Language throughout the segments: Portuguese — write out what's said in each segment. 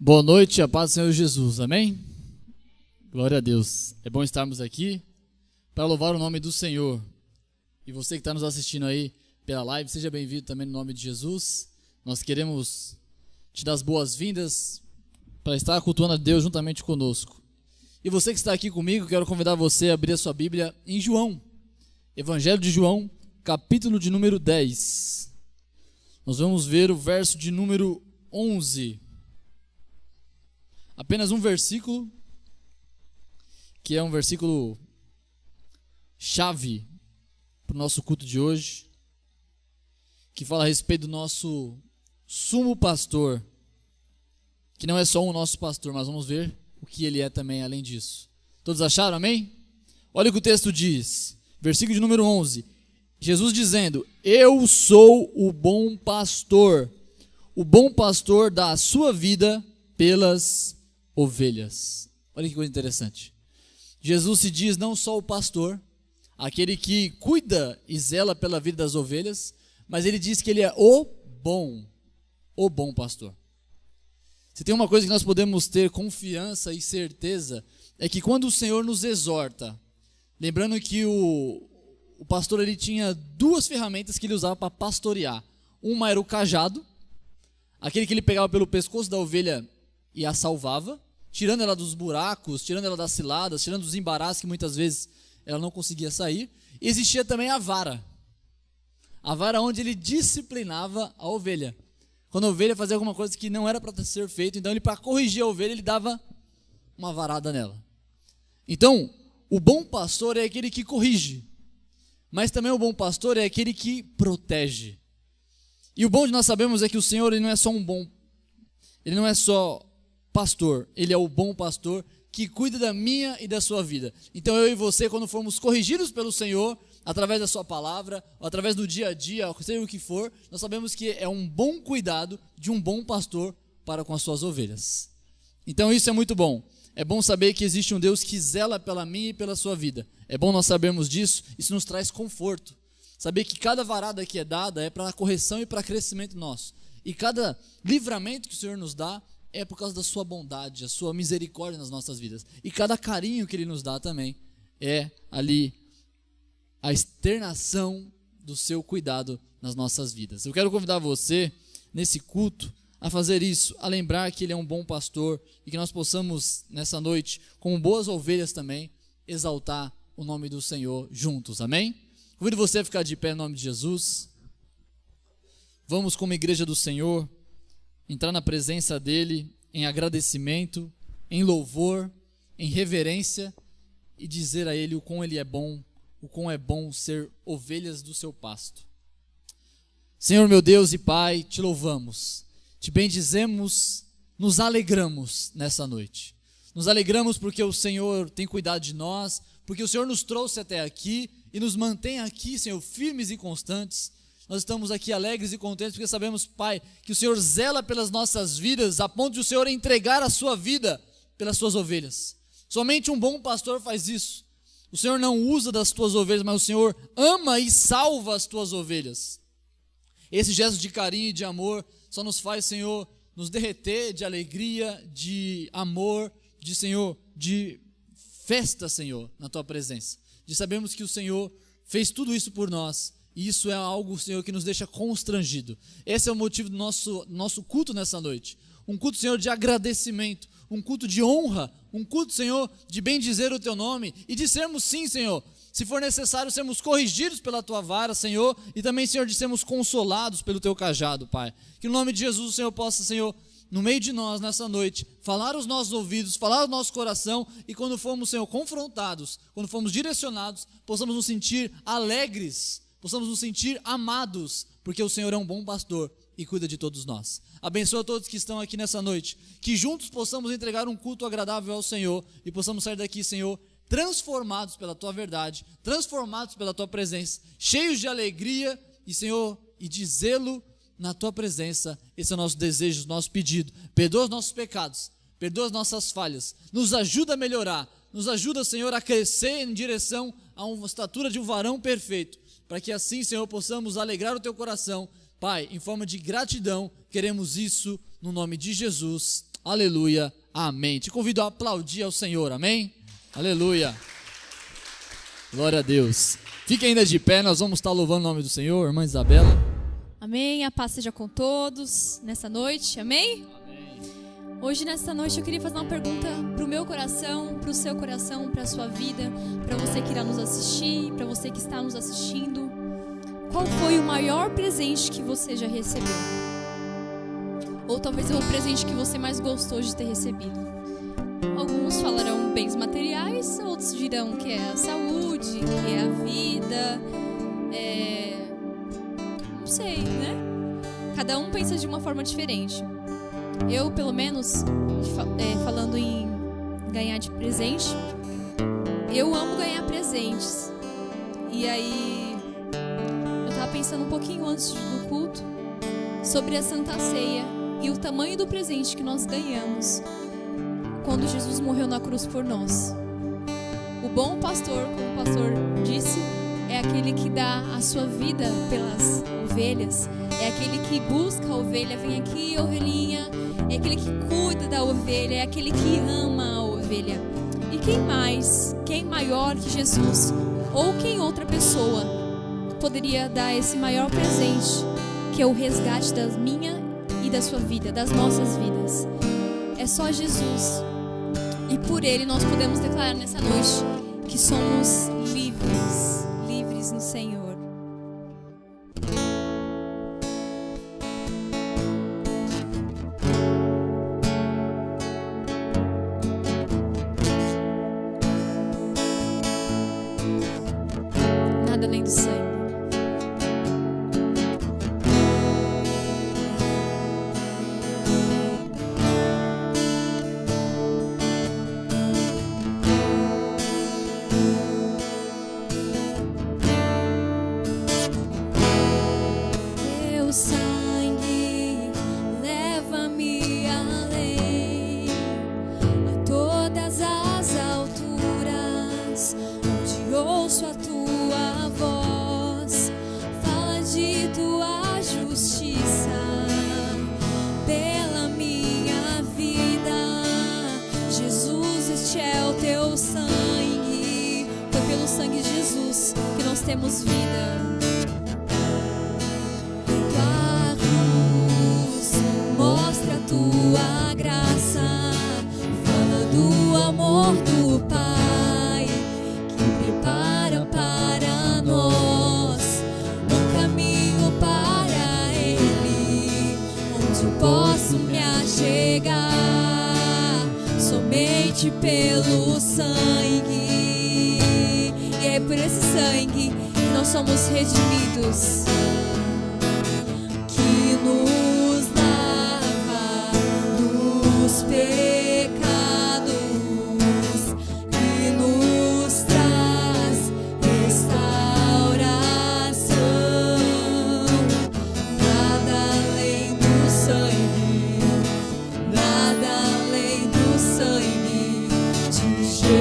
Boa noite, a paz do Senhor Jesus, amém? Glória a Deus, é bom estarmos aqui para louvar o nome do Senhor. E você que está nos assistindo aí pela live, seja bem-vindo também no nome de Jesus. Nós queremos te dar as boas-vindas para estar cultuando a Deus juntamente conosco. E você que está aqui comigo, quero convidar você a abrir a sua Bíblia em João, Evangelho de João, capítulo de número 10. Nós vamos ver o verso de número 11. Apenas um versículo, que é um versículo chave para o nosso culto de hoje, que fala a respeito do nosso sumo pastor, que não é só o nosso pastor, mas vamos ver o que ele é também além disso. Todos acharam, amém? Olha o que o texto diz, versículo de número 11, Jesus dizendo: eu sou o bom pastor dá a sua vida pelas ovelhas. Olha que coisa interessante. Jesus se diz não só o pastor, aquele que cuida e zela pela vida das ovelhas, mas ele diz que ele é o bom pastor. Se tem uma coisa que nós podemos ter confiança e certeza, é que quando o Senhor nos exorta, lembrando que o pastor ele tinha duas ferramentas que ele usava para pastorear. Uma era o cajado, aquele que ele pegava pelo pescoço da ovelha e a salvava, tirando ela dos buracos, tirando ela das ciladas, tirando dos embaraços que muitas vezes ela não conseguia sair. E existia também a vara onde ele disciplinava a ovelha. Quando a ovelha fazia alguma coisa que não era para ser feito, então ele, para corrigir a ovelha, ele dava uma varada nela. Então, o bom pastor é aquele que corrige, mas também o bom pastor é aquele que protege. E o bom de nós sabemos é que o Senhor ele não é só pastor, ele é o bom pastor que cuida da minha e da sua vida. Então eu e você, quando formos corrigidos pelo Senhor, através da sua palavra, ou através do dia a dia, seja o que for, nós sabemos que é um bom cuidado de um bom pastor para com as suas ovelhas. Então isso é muito bom. É bom saber que existe um Deus que zela pela minha e pela sua vida. É bom nós sabermos disso, isso nos traz conforto. Saber que cada varada que é dada é para correção e para crescimento nosso. E cada livramento que o Senhor nos dá é por causa da sua bondade, a sua misericórdia nas nossas vidas. E cada carinho que Ele nos dá também é ali a externação do seu cuidado nas nossas vidas. Eu quero convidar você, nesse culto, a fazer isso, a lembrar que Ele é um bom pastor e que nós possamos, nessa noite, como boas ovelhas também, exaltar o nome do Senhor juntos, amém? Convido você a ficar de pé em nome de Jesus. Vamos, como igreja do Senhor, entrar na presença dEle em agradecimento, em louvor, em reverência e dizer a Ele o quão Ele é bom, o quão é bom ser ovelhas do seu pasto. Senhor meu Deus e Pai, te louvamos, te bendizemos, nos alegramos nessa noite. Nos alegramos porque o Senhor tem cuidado de nós, porque o Senhor nos trouxe até aqui e nos mantém aqui, Senhor, firmes e constantes. Nós estamos aqui alegres e contentes porque sabemos, Pai, que o Senhor zela pelas nossas vidas a ponto de o Senhor entregar a sua vida pelas suas ovelhas. Somente um bom pastor faz isso. O Senhor não usa das tuas ovelhas, mas o Senhor ama e salva as tuas ovelhas. Esse gesto de carinho e de amor só nos faz, Senhor, nos derreter de alegria, de amor, de festa, Senhor, na tua presença. De sabermos que o Senhor fez tudo isso por nós. E isso é algo, Senhor, que nos deixa constrangido. Esse é o motivo do nosso culto nessa noite. Um culto, Senhor, de agradecimento, um culto de honra, um culto, Senhor, de bendizer o Teu nome e de sermos, sim, Senhor, se for necessário, sermos corrigidos pela Tua vara, Senhor, e também, Senhor, de sermos consolados pelo Teu cajado, Pai. Que no nome de Jesus o Senhor possa, Senhor, no meio de nós, nessa noite, falar aos nossos ouvidos, falar ao nosso coração, e quando formos, Senhor, confrontados, quando formos direcionados, possamos nos sentir alegres, possamos nos sentir amados, porque o Senhor é um bom pastor e cuida de todos nós. Abençoa todos que estão aqui nessa noite, que juntos possamos entregar um culto agradável ao Senhor e possamos sair daqui, Senhor, transformados pela Tua verdade, transformados pela Tua presença, cheios de alegria e, Senhor, e de zelo na Tua presença. Esse é o nosso desejo, o nosso pedido. Perdoa os nossos pecados, perdoa as nossas falhas, nos ajuda a melhorar, nos ajuda, Senhor, a crescer em direção a uma estatura de um varão perfeito, para que assim, Senhor, possamos alegrar o Teu coração. Pai, em forma de gratidão, queremos isso no nome de Jesus. Aleluia, amém. Te convido a aplaudir ao Senhor, amém? Aleluia. Glória a Deus. Fique ainda de pé, nós vamos estar louvando o nome do Senhor, irmã Isabela. Amém, a paz seja com todos nessa noite, amém? Hoje, nessa noite, eu queria fazer uma pergunta para o meu coração, para o seu coração, para a sua vida, para você que irá nos assistir, para você que está nos assistindo. Qual foi o maior presente que você já recebeu? Ou talvez o presente que você mais gostou de ter recebido? Alguns falarão bens materiais, outros dirão que é a saúde, que é a vida, não sei, né? Cada um pensa de uma forma diferente. Eu, pelo menos, falando em ganhar de presente, eu amo ganhar presentes. E aí, eu tava pensando um pouquinho antes do culto sobre a Santa Ceia e o tamanho do presente que nós ganhamos quando Jesus morreu na cruz por nós. O bom pastor, como o pastor disse, é aquele que dá a sua vida pelas ovelhas, é aquele que busca a ovelha, vem aqui, ovelhinha, é aquele que cuida da ovelha, é aquele que ama a ovelha. E quem maior que Jesus, ou quem outra pessoa poderia dar esse maior presente, que é o resgate da minha e da sua vida, das nossas vidas? É só Jesus. E por Ele nós podemos declarar nessa noite que somos livres, livres no Senhor. Nada além do sangue. Temos vida. Tua cruz mostra a tua graça, fala do amor do Pai que prepara para nós um caminho para Ele, onde posso me achegar somente pelo sangue. E é por esse sangue que nós somos redimidos, que nos lava dos pecados, que nos traz restauração. Nada além do sangue, nada além do sangue de Jesus.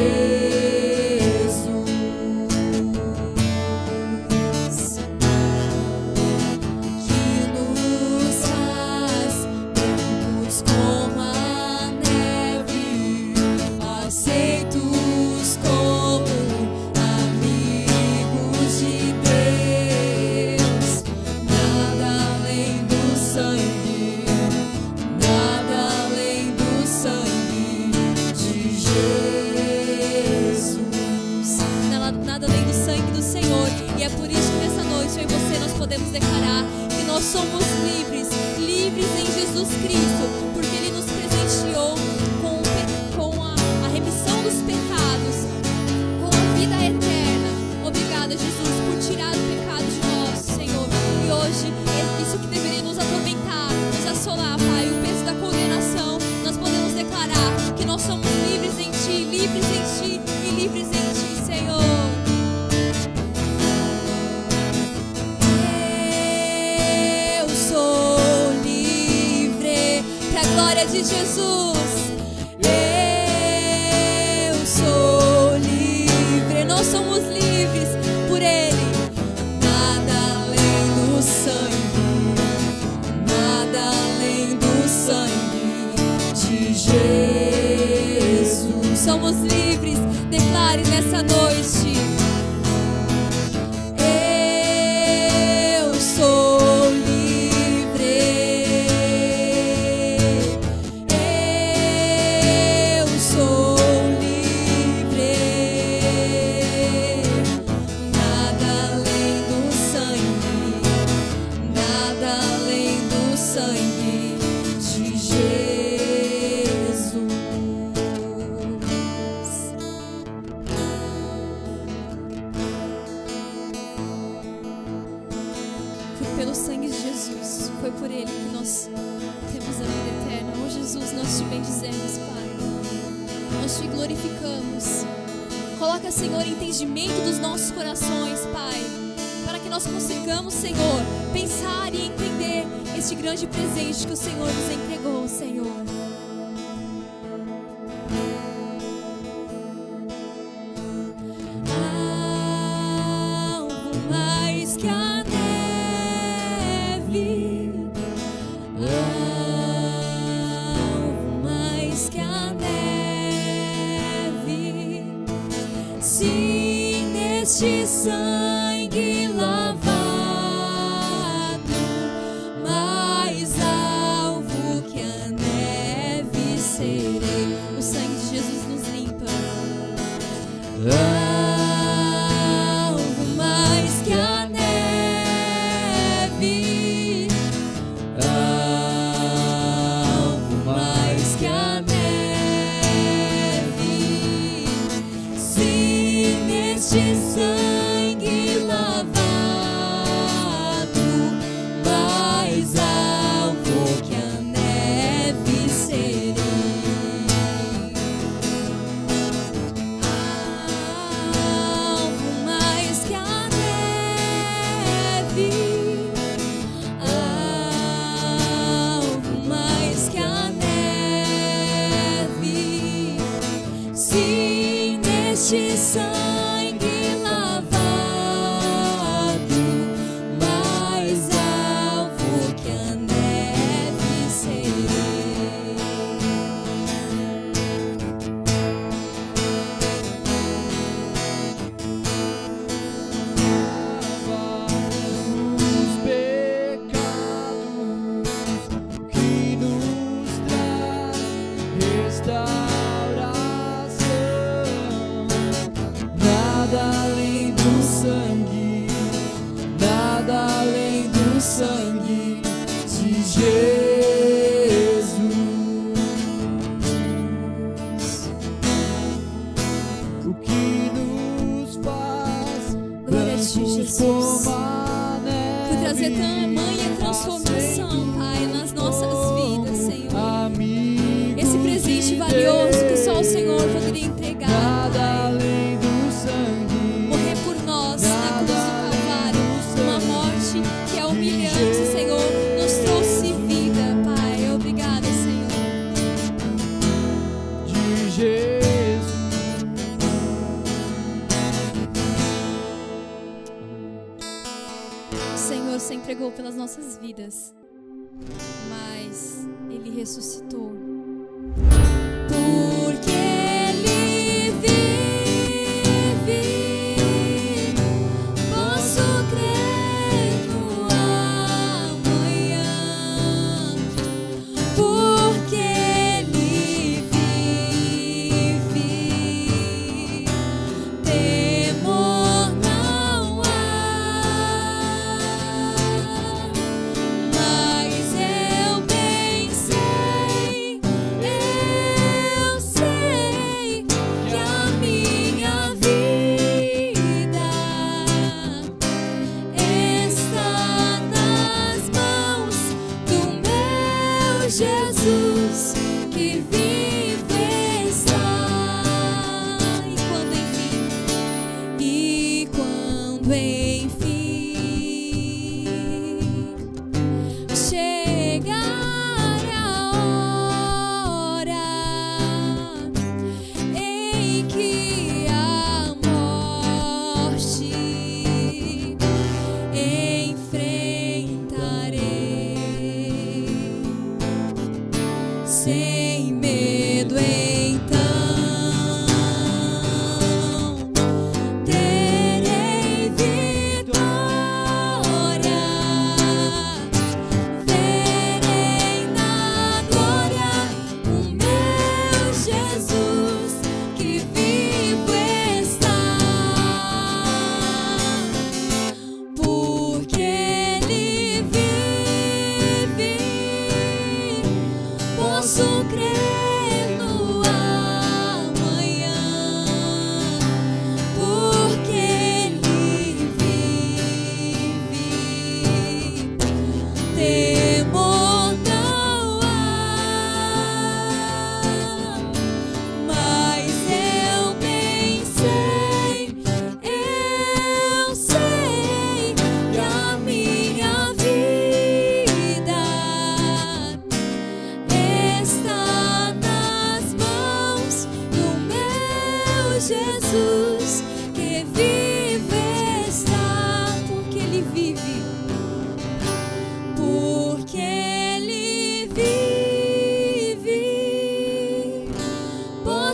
Somos livres, livres em Jesus Cristo, porque Ele nos presenteou com a remissão dos pecados, com a vida eterna. Obrigada, Jesus, por tirar o pecado de nós, Senhor. E hoje, isso que deveria nos atormentar, nos assolar, Pai, o peso da condenação, nós podemos declarar que nós somos livres em Ti e livres em Ti, Senhor. Glória de Jesus, eu sou livre, nós somos livres por Ele. Nada além do sangue, nada além do sangue de Jesus. Somos livres, declare nessa noite. Eu sou livre. Eu sou livre. Nada além do sangue, nada além do sangue de Jesus. Foi pelo sangue de Jesus, foi por Ele que nós temos a vida eterna. Oh Jesus, nós te bendizemos, Pai. Nós te glorificamos. Coloca, Senhor, entendimento dos nossos corações, Pai, para que nós consigamos, Senhor, pensar e entender este grande presente que o Senhor nos entregou, Senhor. Algo mais que a neve, algo mais que a neve, se neste sangue lavado, mais alvo que a neve serei. O sangue de Jesus nos limpa. Algo mais que a neve, algo mais que a neve, se neste sangue lavado, mais alvo que a neve serei. Algo mais que a neve, algo mais que a neve, se neste sangue lavado, mais alvo que a neve serei. Os pecados que nos traz restauração, nada além do sangue, nada além do sangue de Jesus. O que nos faz Glória a ti, Jesus. como a neve, Por trazer tamanha transformação, Pai, nas nossas vidas, Senhor. amigo Esse presente de valioso que só o Deus, Senhor poderia entregar, nada Pai. além do sangue, Morrer por nós na cruz do Calvário, uma morte que é humilhante, Senhor, nos trouxe vida, Pai. Obrigada, Senhor. de Jesus. O Senhor se entregou pelas nossas vidas, mas Ele ressuscitou. Porque Ele vive, posso crer no amanhã. Porque Ele vive, temor não há. Mas eu bem sei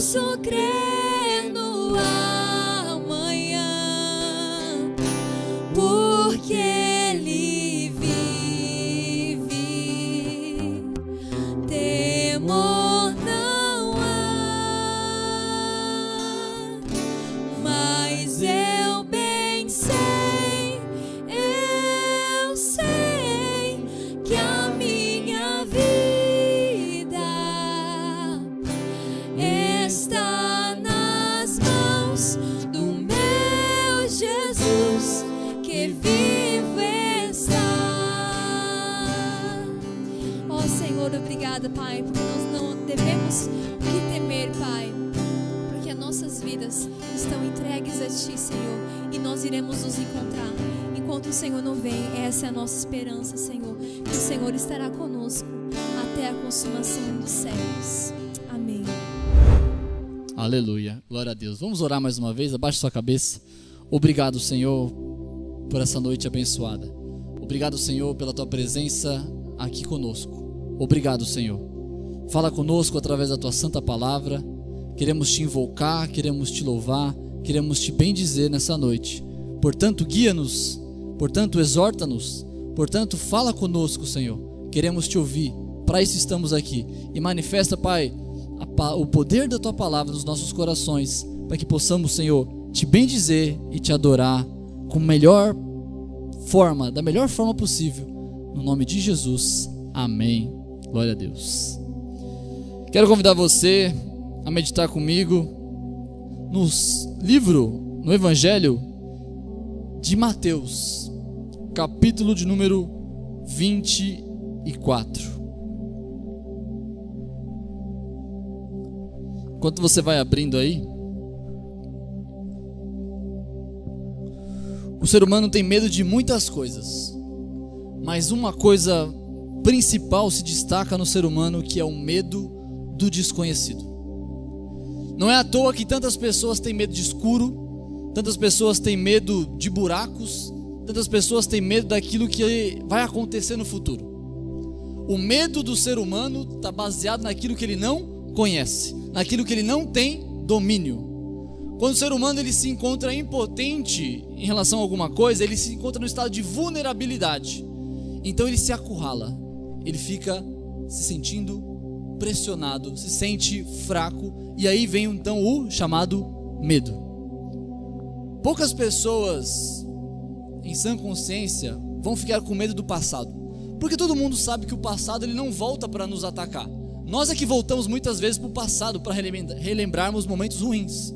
posso crer no amanhã, porque Ele vive. Temor não há, mas eu bem sei que a minha vida está nas mãos do meu Jesus, que vivo está. Ó Senhor, obrigada, Pai, porque nós não devemos o que temer, Pai, porque as nossas vidas estão entregues a Ti, Senhor, e nós iremos nos encontrar. Enquanto o Senhor não vem, essa é a nossa esperança, Senhor, que o Senhor estará conosco até a consumação dos séculos. Amém. Aleluia, glória a Deus. Vamos orar mais uma vez, abaixe sua cabeça. Obrigado, Senhor, por essa noite abençoada. Obrigado, Senhor, pela Tua presença aqui conosco. Obrigado, Senhor. Fala conosco através da Tua santa palavra. Queremos Te invocar, queremos Te louvar, queremos Te bendizer nessa noite. Portanto, guia-nos, portanto, exorta-nos, portanto, fala conosco, Senhor. Queremos Te ouvir, para isso estamos aqui. E manifesta, Pai, o poder da Tua palavra nos nossos corações, para que possamos, Senhor, Te bendizer e Te adorar com da melhor forma possível. No nome de Jesus, amém. Glória a Deus. Quero convidar você a meditar comigo no Evangelho de Mateus, capítulo de número 24. Enquanto você vai abrindo aí, o ser humano tem medo de muitas coisas, mas uma coisa principal se destaca no ser humano, que é o medo do desconhecido. Não é à toa que tantas pessoas têm medo de escuro, tantas pessoas têm medo de buracos, tantas pessoas têm medo daquilo que vai acontecer no futuro. O medo do ser humano está baseado naquilo que ele não conhece, naquilo que ele não tem domínio. Quando o ser humano ele se encontra impotente em relação a alguma coisa, ele se encontra no estado de vulnerabilidade. Então ele se acurrala, ele fica se sentindo pressionado, se sente fraco, e aí vem então o chamado medo. Poucas pessoas em sã consciência vão ficar com medo do passado, porque todo mundo sabe que o passado ele não volta para nos atacar. Nós é que voltamos muitas vezes para o passado para relembrarmos momentos ruins,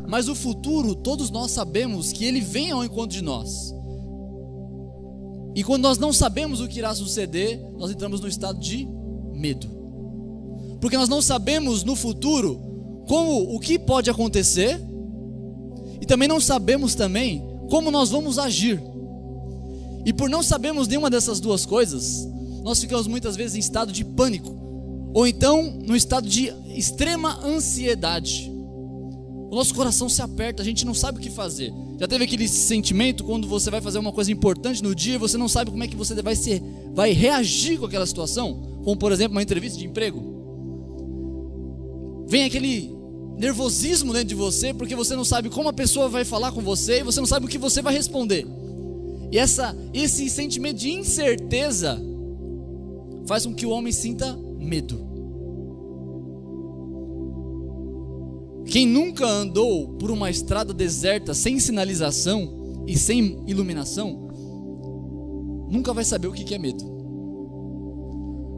mas o futuro todos nós sabemos que ele vem ao encontro de nós. E quando nós não sabemos o que irá suceder, nós entramos no estado de medo, porque nós não sabemos no futuro o que pode acontecer, e também não sabemos também como nós vamos agir. E por não sabermos nenhuma dessas duas coisas, nós ficamos muitas vezes em estado de pânico, ou então no estado de extrema ansiedade. O nosso coração se aperta, a gente não sabe o que fazer. Já teve aquele sentimento quando você vai fazer uma coisa importante no dia e você não sabe como é que você vai reagir com aquela situação? Como por exemplo uma entrevista de emprego. Vem aquele nervosismo dentro de você, porque você não sabe como a pessoa vai falar com você e você não sabe o que você vai responder. E esse sentimento de incerteza faz com que o homem sinta medo. Quem nunca andou por uma estrada deserta sem sinalização e sem iluminação, nunca vai saber o que é medo.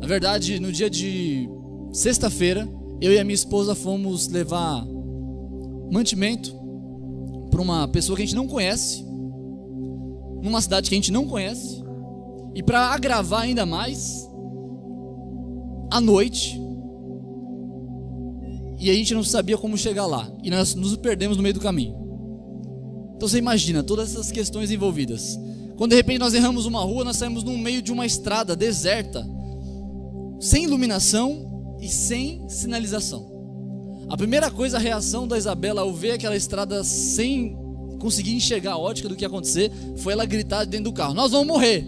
Na verdade, no dia de sexta-feira, eu e a minha esposa fomos levar mantimento para uma pessoa que a gente não conhece, numa cidade que a gente não conhece, e para agravar ainda mais, à noite, e a gente não sabia como chegar lá, e nós nos perdemos no meio do caminho. Então você imagina todas essas questões envolvidas. Quando de repente nós erramos uma rua, nós saímos no meio de uma estrada deserta, sem iluminação e sem sinalização. A primeira coisa, a reação da Isabela ao ver aquela estrada sem conseguir enxergar a ótica do que ia acontecer, foi ela gritar dentro do carro: nós vamos morrer.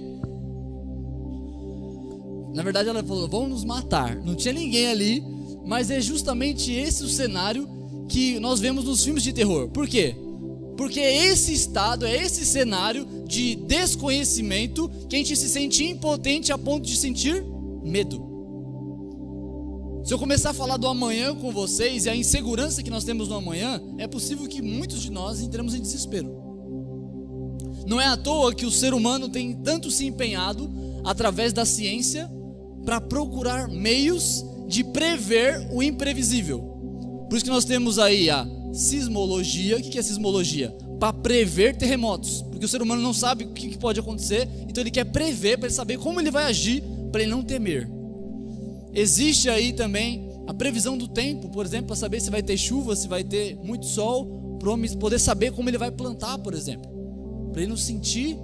Na verdade ela falou: vamos nos matar. Não tinha ninguém ali, mas é justamente esse o cenário que nós vemos nos filmes de terror. Por quê? Porque é esse estado, é esse cenário de desconhecimento que a gente se sente impotente a ponto de sentir medo. Se eu começar a falar do amanhã com vocês e a insegurança que nós temos no amanhã, é possível que muitos de nós entremos em desespero. Não é à toa que o ser humano tem tanto se empenhado através da ciência para procurar meios de prever o imprevisível. Por isso que nós temos aí a sismologia. O que é sismologia? Para prever terremotos, porque o ser humano não sabe o que pode acontecer, então ele quer prever para ele saber como ele vai agir, para ele não temer. Existe aí também a previsão do tempo, por exemplo, para saber se vai ter chuva, se vai ter muito sol, para o homem poder saber como ele vai plantar, por exemplo, para ele não sentir,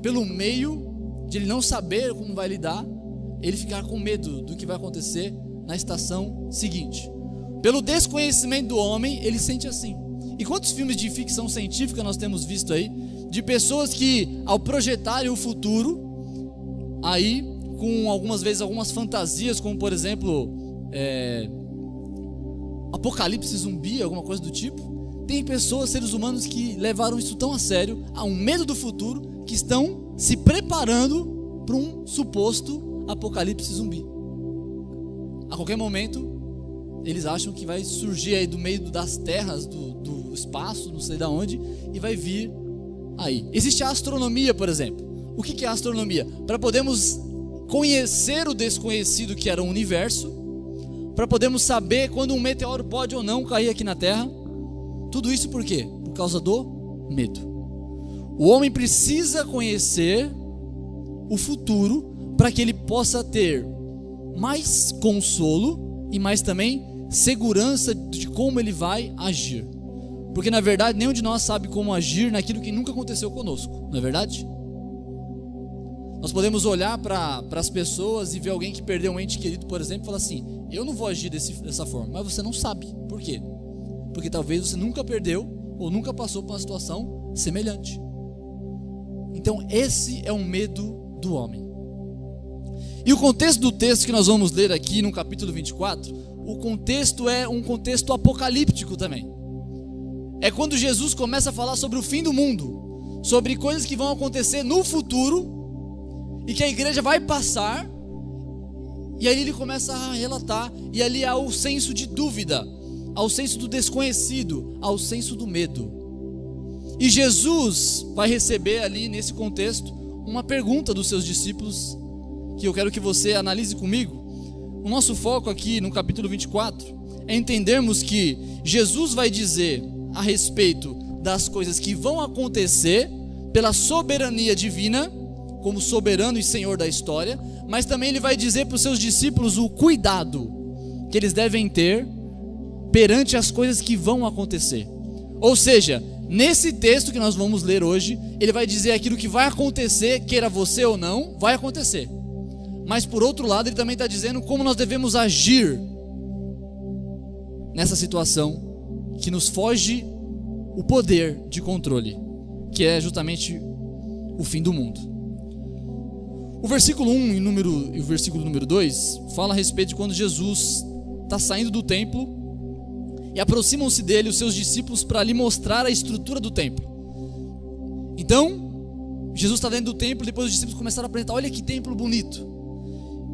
pelo meio de ele não saber como vai lidar, ele ficar com medo do que vai acontecer na estação seguinte. Pelo desconhecimento do homem, ele sente assim. E quantos filmes de ficção científica nós temos visto aí, de pessoas que, ao projetarem o futuro, aí, com algumas vezes algumas fantasias, como por exemplo, apocalipse zumbi, alguma coisa do tipo, tem pessoas, seres humanos que levaram isso tão a sério, a um medo do futuro, que estão se preparando para um suposto apocalipse zumbi. A qualquer momento, eles acham que vai surgir aí do meio das terras, do espaço, não sei de onde, e vai vir aí. Existe a astronomia, por exemplo. O que é a astronomia? Para podermos conhecer o desconhecido que era o universo, para podermos saber quando um meteoro pode ou não cair aqui na Terra. Tudo isso por quê? Por causa do medo. O homem precisa conhecer o futuro para que ele possa ter mais consolo e mais também segurança de como ele vai agir. Porque na verdade nenhum de nós sabe como agir naquilo que nunca aconteceu conosco, não é verdade? Nós podemos olhar para as pessoas e ver alguém que perdeu um ente querido, por exemplo, e falar assim: eu não vou agir dessa forma, mas você não sabe. Por quê? Porque talvez você nunca perdeu ou nunca passou por uma situação semelhante. Então esse é um medo do homem. E o contexto do texto que nós vamos ler aqui no capítulo 24, o contexto é um contexto apocalíptico também. É quando Jesus começa a falar sobre o fim do mundo, sobre coisas que vão acontecer no futuro e que a igreja vai passar, e aí ele começa a relatar, e ali há o senso de dúvida, ao senso do desconhecido, ao senso do medo. E Jesus vai receber ali nesse contexto uma pergunta dos seus discípulos, que eu quero que você analise comigo. O nosso foco aqui no capítulo 24 é entendermos que Jesus vai dizer a respeito das coisas que vão acontecer pela soberania divina, como soberano e senhor da história, mas também ele vai dizer para os seus discípulos o cuidado que eles devem ter perante as coisas que vão acontecer. Ou seja, nesse texto que nós vamos ler hoje, ele vai dizer aquilo que vai acontecer, queira você ou não, vai acontecer. Mas por outro lado, ele também está dizendo como nós devemos agir nessa situação que nos foge o poder de controle, que é justamente o fim do mundo. O versículo 1 e o versículo número 2 fala a respeito de quando Jesus está saindo do templo e aproximam-se dele os seus discípulos para lhe mostrar a estrutura do templo. Então, Jesus está dentro do templo, depois os discípulos começaram a apresentar: olha que templo bonito.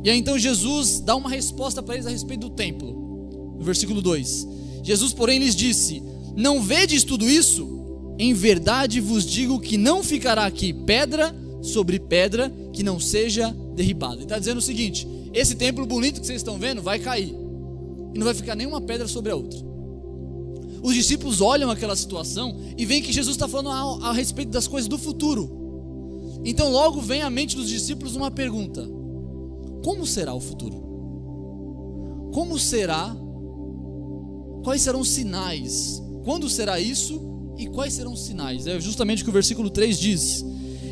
E aí então Jesus dá uma resposta para eles a respeito do templo. No versículo 2: Jesus, porém, lhes disse: não vedes tudo isso? Em verdade vos digo que não ficará aqui pedra sobre pedra que não seja derribada. Ele está dizendo o seguinte: esse templo bonito que vocês estão vendo vai cair, e não vai ficar nenhuma pedra sobre a outra. Os discípulos olham aquela situação e veem que Jesus está falando a respeito das coisas do futuro. Então logo vem à mente dos discípulos uma pergunta: como será o futuro? Como será? Quais serão os sinais? Quando será isso? E quais serão os sinais? É justamente o que o versículo 3 diz: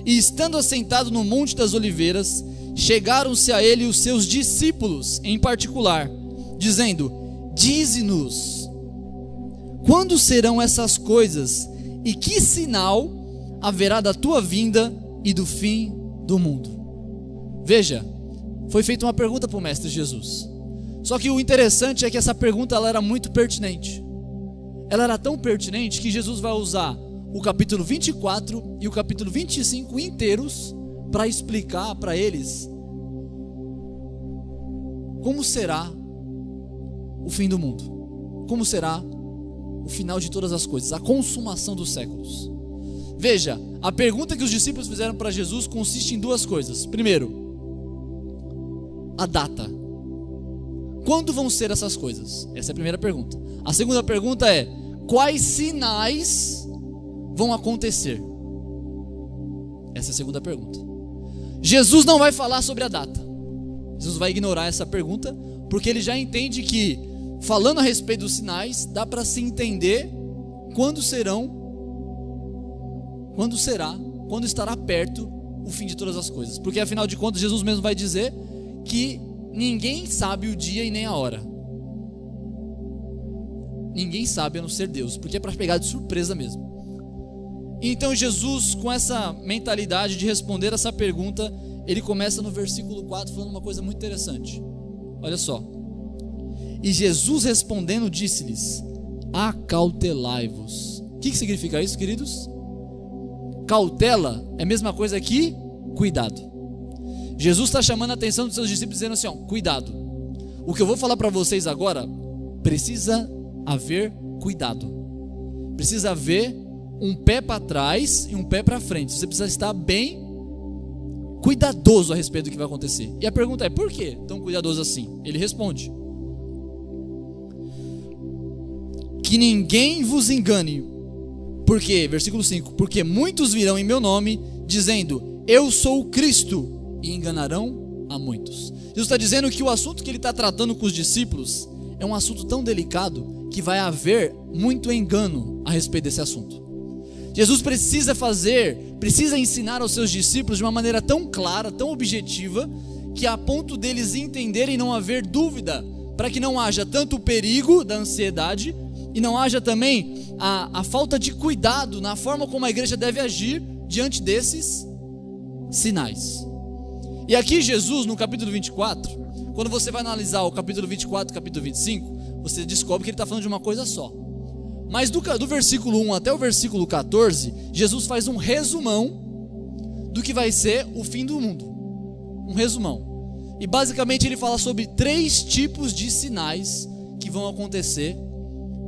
e estando assentado no Monte das Oliveiras, chegaram-se a ele os seus discípulos em particular, dizendo: dize-nos, quando serão essas coisas? E que sinal haverá da tua vinda e do fim do mundo? Veja, foi feita uma pergunta para o Mestre Jesus. Só que o interessante é que essa pergunta ela era muito pertinente. Ela era tão pertinente que Jesus vai usar o capítulo 24 e o capítulo 25 inteiros para explicar para eles como será o fim do mundo, como será o final de todas as coisas, a consumação dos séculos. Veja, a pergunta que os discípulos fizeram para Jesus consiste em duas coisas. Primeiro, a data. Quando vão ser essas coisas? Essa é a primeira pergunta. A segunda pergunta é: quais sinais vão acontecer? Essa é a segunda pergunta. Jesus não vai falar sobre a data. Jesus vai ignorar essa pergunta, porque ele já entende que, falando a respeito dos sinais, dá para se entender quando estará perto o fim de todas as coisas. Porque afinal de contas, Jesus mesmo vai dizer que ninguém sabe o dia e nem a hora. Ninguém sabe a não ser Deus, porque é para pegar de surpresa mesmo. Então Jesus, com essa mentalidade de responder essa pergunta, ele começa no versículo 4 falando uma coisa muito interessante. Olha só. E Jesus respondendo disse-lhes: acautelai-vos. O que significa isso, queridos? Cautela é a mesma coisa que cuidado. Jesus está chamando a atenção dos seus discípulos dizendo assim, cuidado. O que eu vou falar para vocês agora, precisa haver cuidado. Precisa haver um pé para trás e um pé para frente. Você precisa estar bem cuidadoso a respeito do que vai acontecer. E a pergunta é: por que tão cuidadoso assim? Ele responde: que ninguém vos engane. Por quê? Versículo 5: porque muitos virão em meu nome dizendo: eu sou o Cristo, e enganarão a muitos. Jesus está dizendo que o assunto que ele está tratando com os discípulos é um assunto tão delicado que vai haver muito engano a respeito desse assunto. Jesus precisa ensinar aos seus discípulos de uma maneira tão clara, tão objetiva, que a ponto deles entenderem e não haver dúvida, para que não haja tanto o perigo da ansiedade e não haja também a falta de cuidado na forma como a igreja deve agir diante desses sinais. E aqui Jesus, no capítulo 24, quando você vai analisar o capítulo 24 e o capítulo 25, você descobre que ele está falando de uma coisa só. Mas do versículo 1 até o versículo 14, Jesus faz um resumão do que vai ser o fim do mundo. Um resumão. E basicamente ele fala sobre 3 tipos de sinais que vão acontecer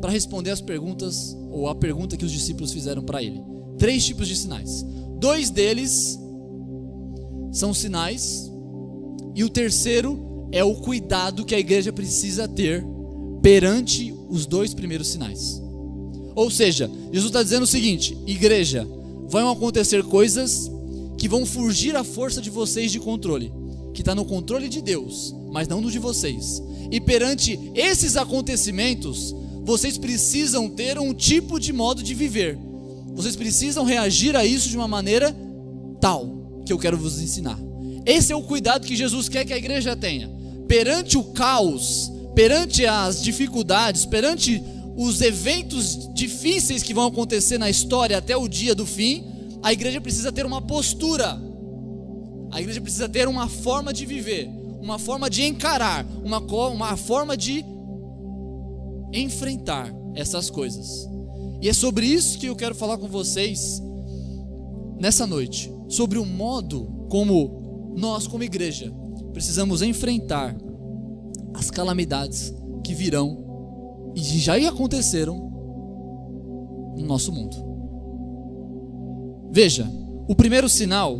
para responder as perguntas, ou a pergunta que os discípulos fizeram para ele. 3 tipos de sinais. 2 deles são sinais, e o terceiro é o cuidado que a igreja precisa ter perante os 2 primeiros sinais. Ou seja, Jesus está dizendo o seguinte: igreja, vão acontecer coisas que vão fugir à força de vocês de controle, que está no controle de Deus, mas não no de vocês. E perante esses acontecimentos, vocês precisam ter um tipo de modo de viver. Vocês precisam reagir a isso de uma maneira tal que eu quero vos ensinar. Esse é o cuidado que Jesus quer que a igreja tenha. Perante o caos, perante as dificuldades, perante os eventos difíceis que vão acontecer na história até o dia do fim, a igreja precisa ter uma postura. A igreja precisa ter uma forma de viver, uma forma de encarar, uma forma de enfrentar essas coisas. E é sobre isso que eu quero falar com vocês nessa noite, sobre o modo como nós, como igreja, precisamos enfrentar as calamidades que virão e já aconteceram no nosso mundo. Veja, o primeiro sinal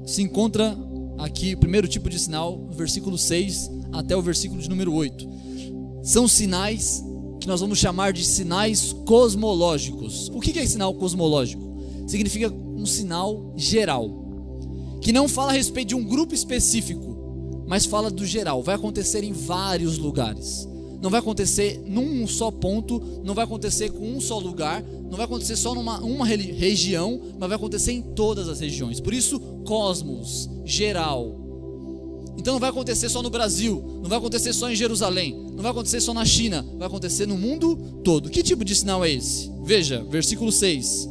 se encontra aqui, o primeiro tipo de sinal, no versículo 6 até o versículo de número 8. São sinais que nós vamos chamar de sinais cosmológicos. O que é sinal cosmológico? Significa um sinal geral, que não fala a respeito de um grupo específico, mas fala do geral. Vai acontecer em vários lugares. Não vai acontecer num só ponto, não vai acontecer com um só lugar, não vai acontecer só numa região, mas vai acontecer em todas as regiões. Por isso, cosmos, geral. Então não vai acontecer só no Brasil, não vai acontecer só em Jerusalém, não vai acontecer só na China, vai acontecer no mundo todo. Que tipo de sinal é esse? Veja, versículo 6.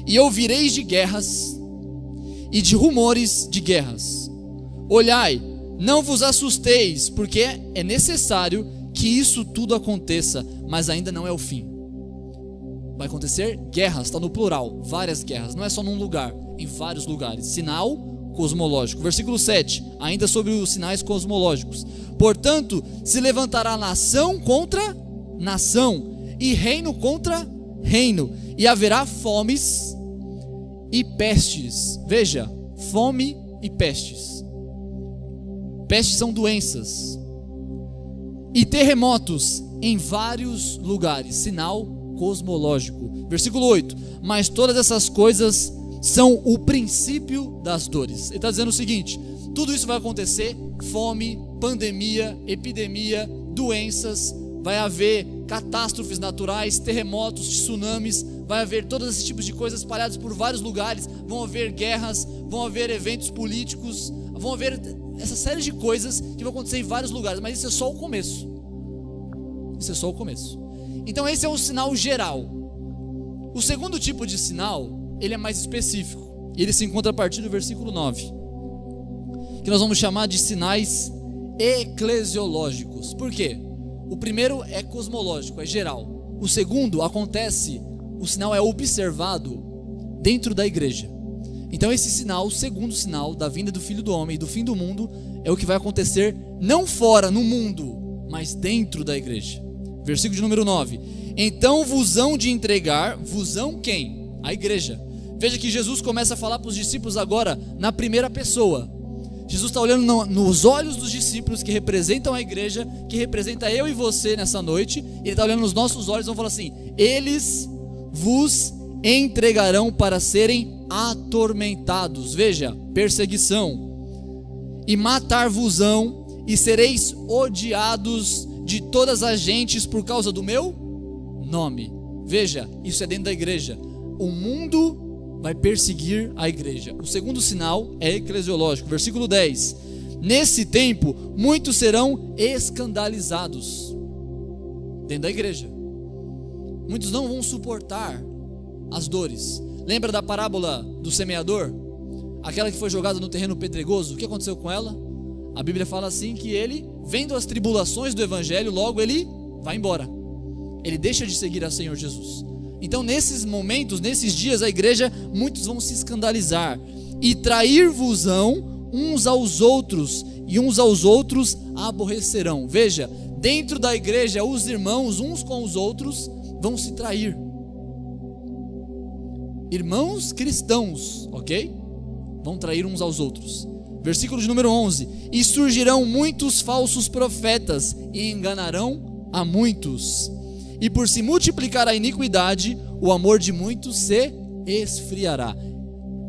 E ouvireis de guerras e de rumores de guerras. Olhai, Não vos assusteis, porque é necessário que isso tudo aconteça, mas ainda não é o fim. Vai acontecer guerras, está no plural, várias guerras, não é só num lugar, em vários lugares. Sinal cosmológico. Versículo 7, ainda sobre os sinais cosmológicos. Portanto, se levantará nação contra nação, e reino contra reino, e haverá fomes e pestes. Veja, fome e pestes. Pestes são doenças. E terremotos em vários lugares. Sinal cosmológico. Versículo 8. Mas todas essas coisas são o princípio das dores. Ele está dizendo o seguinte: tudo isso vai acontecer: fome, pandemia, epidemia, doenças, vai haver catástrofes naturais, terremotos, tsunamis, vai haver todos esses tipos de coisas espalhados por vários lugares, vão haver guerras, vão haver eventos políticos, vão haver essa série de coisas que vão acontecer em vários lugares, mas isso é só o começo. Isso é só o começo. Então esse é um sinal geral. O segundo tipo de sinal, ele é mais específico, e ele se encontra a partir do versículo 9, que nós vamos chamar de sinais eclesiológicos. Por quê? O primeiro é cosmológico, é geral. O segundo acontece, o sinal é observado dentro da igreja. Então esse sinal, o segundo sinal da vinda do Filho do Homem e do fim do mundo, é o que vai acontecer não fora, no mundo, mas dentro da igreja. Versículo de número 9. Então vos hão de entregar, vos hão quem? A igreja. Veja que Jesus começa a falar para os discípulos agora na primeira pessoa. Jesus está olhando nos olhos dos discípulos que representam a igreja, que representa eu e você nessa noite. Ele está olhando nos nossos olhos e vão falar assim: eles vos entregarão para serem atormentados. Veja, perseguição. E matar-vos-ão, e sereis odiados de todas as gentes por causa do meu nome. Veja, isso é dentro da igreja. O mundo vai perseguir a igreja. O segundo sinal é eclesiológico. Versículo 10. Nesse tempo, muitos serão escandalizados dentro da igreja. Muitos não vão suportar as dores. Lembra da parábola do semeador? Aquela que foi jogada no terreno pedregoso. O que aconteceu com ela? A Bíblia fala assim que ele, vendo as tribulações do evangelho, logo ele vai embora. Ele deixa de seguir a Senhor Jesus. Então nesses momentos, nesses dias, a igreja, muitos vão se escandalizar e trair-vos-ão uns aos outros, e uns aos outros aborrecerão. Veja, dentro da igreja, os irmãos uns com os outros vão se trair. Irmãos cristãos, ok? Vão trair uns aos outros. Versículo de número 11. E surgirão muitos falsos profetas e enganarão a muitos. E por se multiplicar a iniquidade, o amor de muitos se esfriará.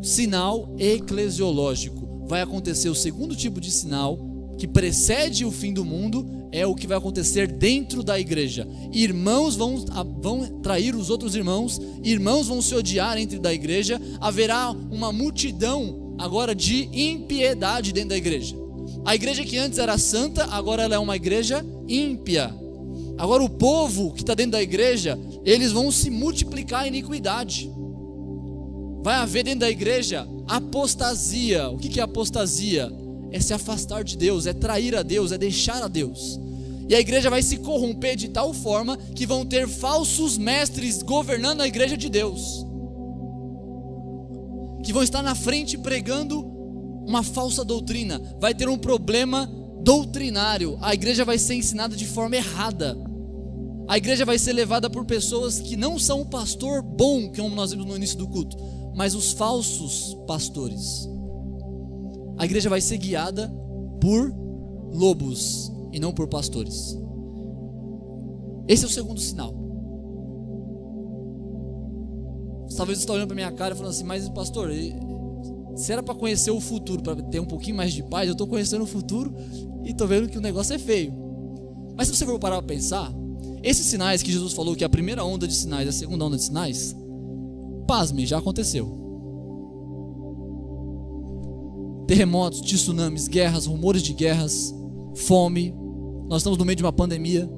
Sinal eclesiológico. Vai acontecer o segundo tipo de sinal que precede o fim do mundo, é o que vai acontecer dentro da igreja. Irmãos vão trair os outros irmãos, irmãos vão se odiar dentro da igreja, haverá uma multidão agora de impiedade dentro da igreja. A igreja que antes era santa, agora ela é uma igreja ímpia. Agora o povo que está dentro da igreja, eles vão se multiplicar em iniquidade. Vai haver dentro da igreja apostasia. O que é apostasia? É se afastar de Deus, é trair a Deus, é deixar a Deus. E a igreja vai se corromper de tal forma que vão ter falsos mestres governando a igreja de Deus, que vão estar na frente pregando uma falsa doutrina. Vai ter um problema doutrinário. A igreja vai ser ensinada de forma errada. A igreja vai ser levada por pessoas que não são o pastor bom, como nós vimos no início do culto, mas os falsos pastores. A igreja vai ser guiada por lobos e não por pastores. Esse é o segundo sinal. Talvez você está olhando para minha cara e falando assim: mas pastor, se era para conhecer o futuro, para ter um pouquinho mais de paz, eu estou conhecendo o futuro e estou vendo que o negócio é feio. Mas se você for parar para pensar, esses sinais que Jesus falou, que é a primeira onda de sinais e a segunda onda de sinais, pasme, já aconteceu. Terremotos, tsunamis, guerras, rumores de guerras, fome. Nós estamos no meio de uma pandemia.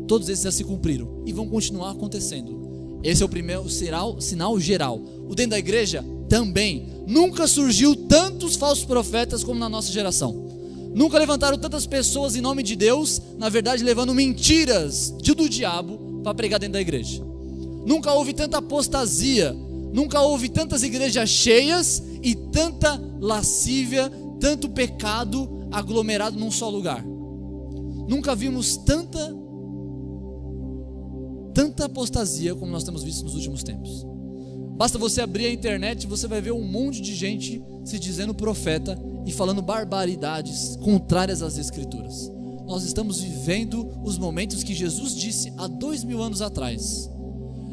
Todos esses já se cumpriram e vão continuar acontecendo. Esse é o primeiro sinal geral. O dentro da igreja também. Nunca surgiu tantos falsos profetas como na nossa geração. Nunca levantaram tantas pessoas em nome de Deus, na verdade levando mentiras do diabo para pregar dentro da igreja. Nunca houve tanta apostasia, nunca houve tantas igrejas cheias e tanta lascívia, tanto pecado aglomerado num só lugar. Nunca vimos tanta apostasia como nós temos visto nos últimos tempos. Basta você abrir a internet e você vai ver um monte de gente se dizendo profeta e falando barbaridades contrárias às Escrituras. Nós estamos vivendo os momentos que Jesus disse há 2000 anos atrás.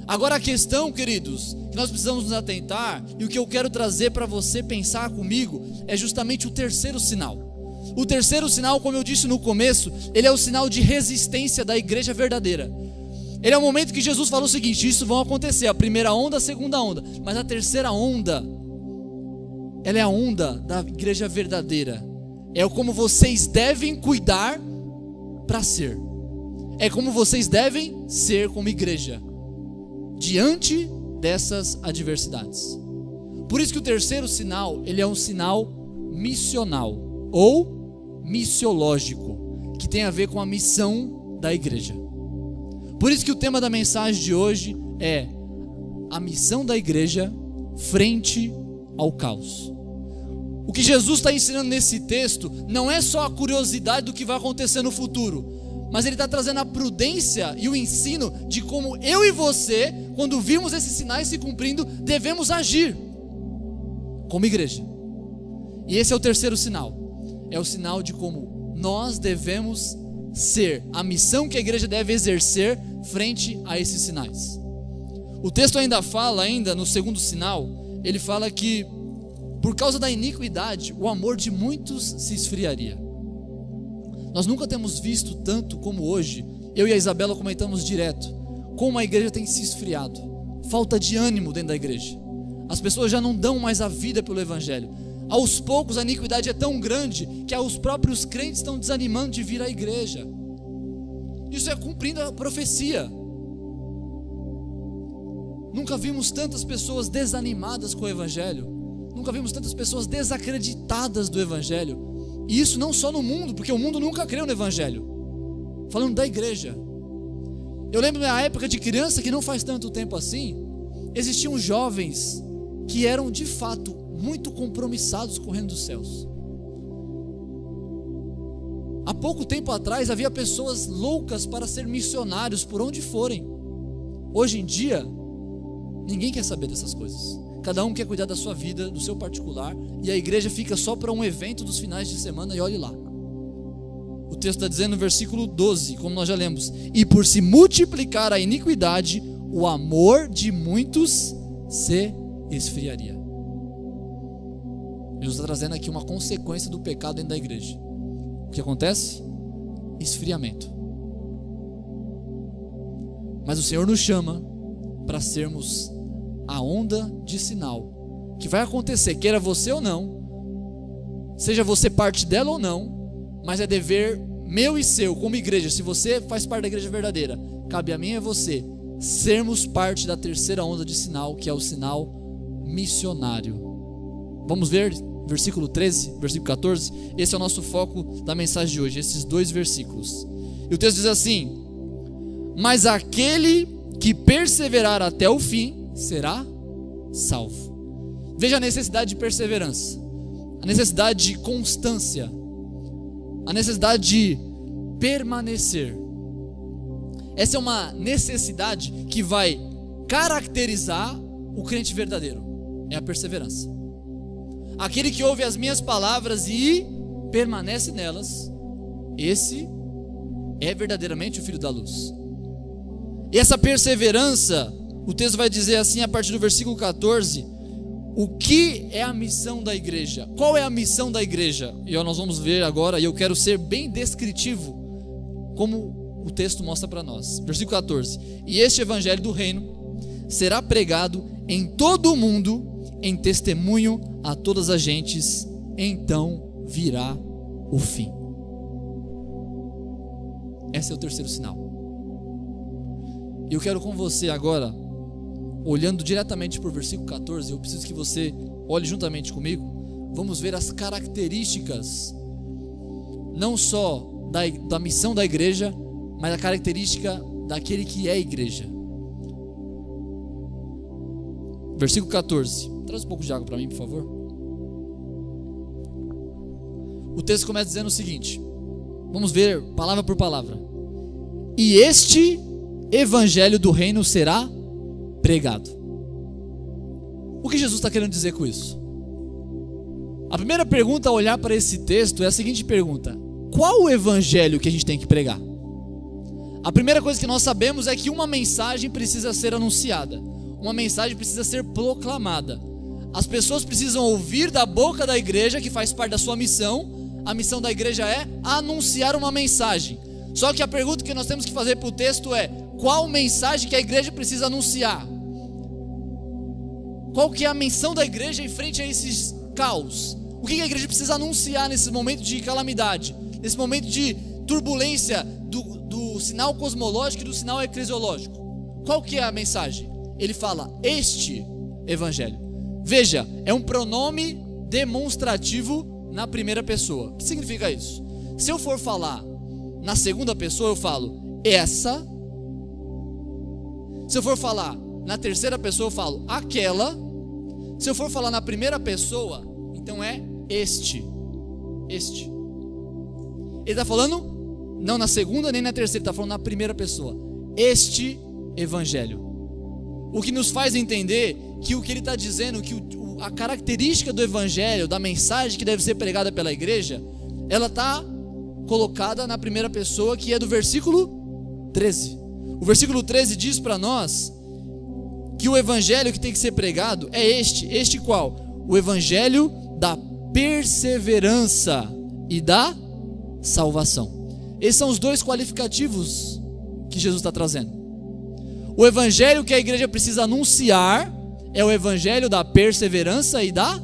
Agora a questão, queridos, que nós precisamos nos atentar, e o que eu quero trazer para você pensar comigo, é justamente o terceiro sinal. O terceiro sinal, como eu disse no começo, ele é o sinal de resistência da igreja verdadeira. Ele é o momento que Jesus falou o seguinte: isso vai acontecer, a primeira onda, a segunda onda, mas a terceira onda, ela é a onda da igreja verdadeira. É como vocês devem cuidar para ser. É como vocês devem ser como igreja diante dessas adversidades. Por isso que o terceiro sinal, ele é um sinal missional ou missiológico, que tem a ver com a missão da igreja. Por isso que o tema da mensagem de hoje é a missão da igreja frente ao caos. O que Jesus está ensinando nesse texto não é só a curiosidade do que vai acontecer no futuro, mas ele está trazendo a prudência e o ensino de como eu e você, quando vimos esses sinais se cumprindo, devemos agir como igreja. E esse é o terceiro sinal. É o sinal de como nós devemos ser, a missão que a igreja deve exercer frente a esses sinais. O texto ainda fala, no segundo sinal, ele fala que por causa da iniquidade, o amor de muitos se esfriaria. Nós nunca temos visto tanto como hoje, eu e a Isabela comentamos direto, como a igreja tem se esfriado, falta de ânimo dentro da igreja. As pessoas já não dão mais a vida pelo evangelho. Aos poucos a iniquidade é tão grande que os próprios crentes estão desanimando de vir à igreja. Isso é cumprindo a profecia. Nunca vimos tantas pessoas desanimadas com o evangelho. Nunca vimos tantas pessoas desacreditadas do evangelho. E isso não só no mundo, porque o mundo nunca creu no evangelho. Falando da igreja. Eu lembro na época de criança, que não faz tanto tempo assim, existiam jovens que eram de fato muito compromissados com o reino dos céus. Há pouco tempo atrás havia pessoas loucas para ser missionários por onde forem. Hoje em dia, ninguém quer saber dessas coisas. Cada um quer cuidar da sua vida, do seu particular, e a igreja fica só para um evento dos finais de semana, e olhe lá. O texto está dizendo no versículo 12, como nós já lemos: e por se multiplicar a iniquidade, o amor de muitos se esfriaria. Jesus está trazendo aqui uma consequência do pecado dentro da igreja. O que acontece? Esfriamento. Mas o Senhor nos chama para sermos a onda de sinal que vai acontecer, queira você ou não, seja você parte dela ou não, mas é dever meu e seu como igreja. Se você faz parte da igreja verdadeira, cabe a mim e a você sermos parte da terceira onda de sinal, que é o sinal missionário. Vamos ver versículo 13, versículo 14. Esse é o nosso foco da mensagem de hoje, esses dois versículos. E o texto diz assim: mas aquele que perseverar até o fim será salvo. Veja a necessidade de perseverança, a necessidade de constância, a necessidade de permanecer. Essa é uma necessidade que vai caracterizar o crente verdadeiro, é a perseverança. Aquele que ouve as minhas palavras e permanece nelas, esse é verdadeiramente o filho da luz. E essa perseverança, o texto vai dizer assim a partir do versículo 14, o que é a missão da igreja? Qual é a missão da igreja? E nós vamos ver agora, e eu quero ser bem descritivo, como o texto mostra para nós. Versículo 14: e este evangelho do reino será pregado em todo o mundo, em testemunho a todas as gentes, então virá o fim. Esse é o terceiro sinal. E eu quero com você agora, olhando diretamente para o versículo 14, eu preciso que você olhe juntamente comigo. Vamos ver as características não só da missão da igreja, mas a característica daquele que é igreja. Versículo 14. Traz um pouco de água para mim, por favor. O texto começa dizendo o seguinte. Vamos ver palavra por palavra. E este evangelho do reino será pregado. O que Jesus está querendo dizer com isso? A primeira pergunta a olhar para esse texto é a seguinte pergunta: qual o evangelho que a gente tem que pregar? A primeira coisa que nós sabemos é que uma mensagem precisa ser anunciada, uma mensagem precisa ser proclamada. As pessoas precisam ouvir da boca da igreja, que faz parte da sua missão. A missão da igreja é anunciar uma mensagem. Só que a pergunta que nós temos que fazer para o texto é: qual mensagem que a igreja precisa anunciar? Qual que é a missão da igreja em frente a esses caos? O que a igreja precisa anunciar nesse momento de calamidade, nesse momento de turbulência do sinal cosmológico e do sinal eclesiológico? Qual que é a mensagem? Ele fala este evangelho. Veja, é um pronome demonstrativo na primeira pessoa. O que significa isso? Se eu for falar na segunda pessoa, eu falo essa. Se eu for falar na terceira pessoa, eu falo aquela. Se eu for falar na primeira pessoa, então é este. Este. Ele está falando não na segunda nem na terceira, ele está falando na primeira pessoa. Este evangelho. O que nos faz entender que o que ele está dizendo, que a característica do evangelho, da mensagem que deve ser pregada pela igreja, ela está colocada na primeira pessoa, que é do versículo 13. O versículo 13 diz para nós que o evangelho que tem que ser pregado é este qual? O evangelho da perseverança e da salvação. Esses são os dois qualificativos que Jesus está trazendo. O evangelho que a igreja precisa anunciar é o evangelho da perseverança e da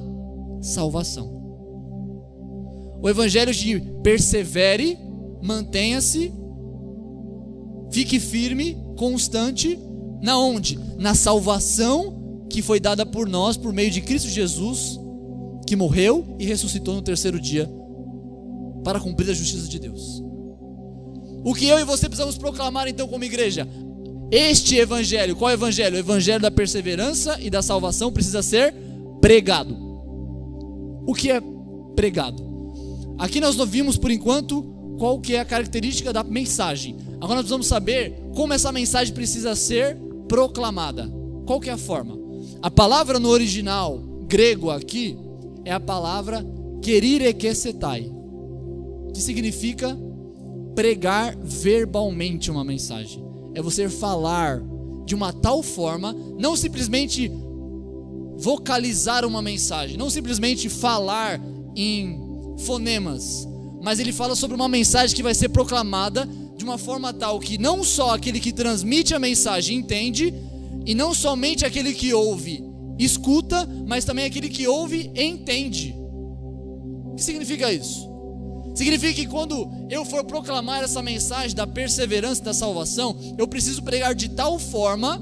salvação. O evangelho de persevere, mantenha-se, fique firme, constante, na onde? Na salvação que foi dada por nós por meio de Cristo Jesus, que morreu e ressuscitou no terceiro dia para cumprir a justiça de Deus. O que eu e você precisamos proclamar então como igreja? Este evangelho. Qual evangelho? O evangelho da perseverança e da salvação precisa ser pregado. O que é pregado? Aqui nós não vimos por enquanto qual que é a característica da mensagem. Agora nós precisamos saber como essa mensagem precisa ser proclamada. Qual que é a forma? A palavra no original grego aqui é a palavra kerirekesetai, que significa pregar verbalmente uma mensagem. É você falar de uma tal forma, não simplesmente vocalizar uma mensagem, não simplesmente falar em fonemas, mas ele fala sobre uma mensagem que vai ser proclamada de uma forma tal que não só aquele que transmite a mensagem entende, e não somente aquele que ouve escuta, mas também aquele que ouve entende. O que significa isso? Significa que quando eu for proclamar essa mensagem da perseverança e da salvação, eu preciso pregar de tal forma,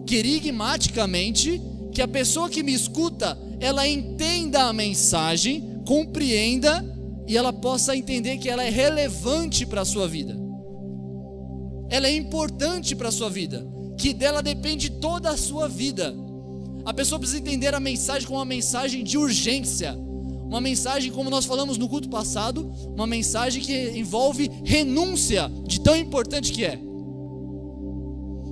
querigmaticamente, que a pessoa que me escuta, ela entenda a mensagem, compreenda e ela possa entender que ela é relevante para a sua vida. Ela é importante para a sua vida, que dela depende toda a sua vida. A pessoa precisa entender a mensagem como uma mensagem de urgência. Uma mensagem, como nós falamos no culto passado, uma mensagem que envolve renúncia, de tão importante que é.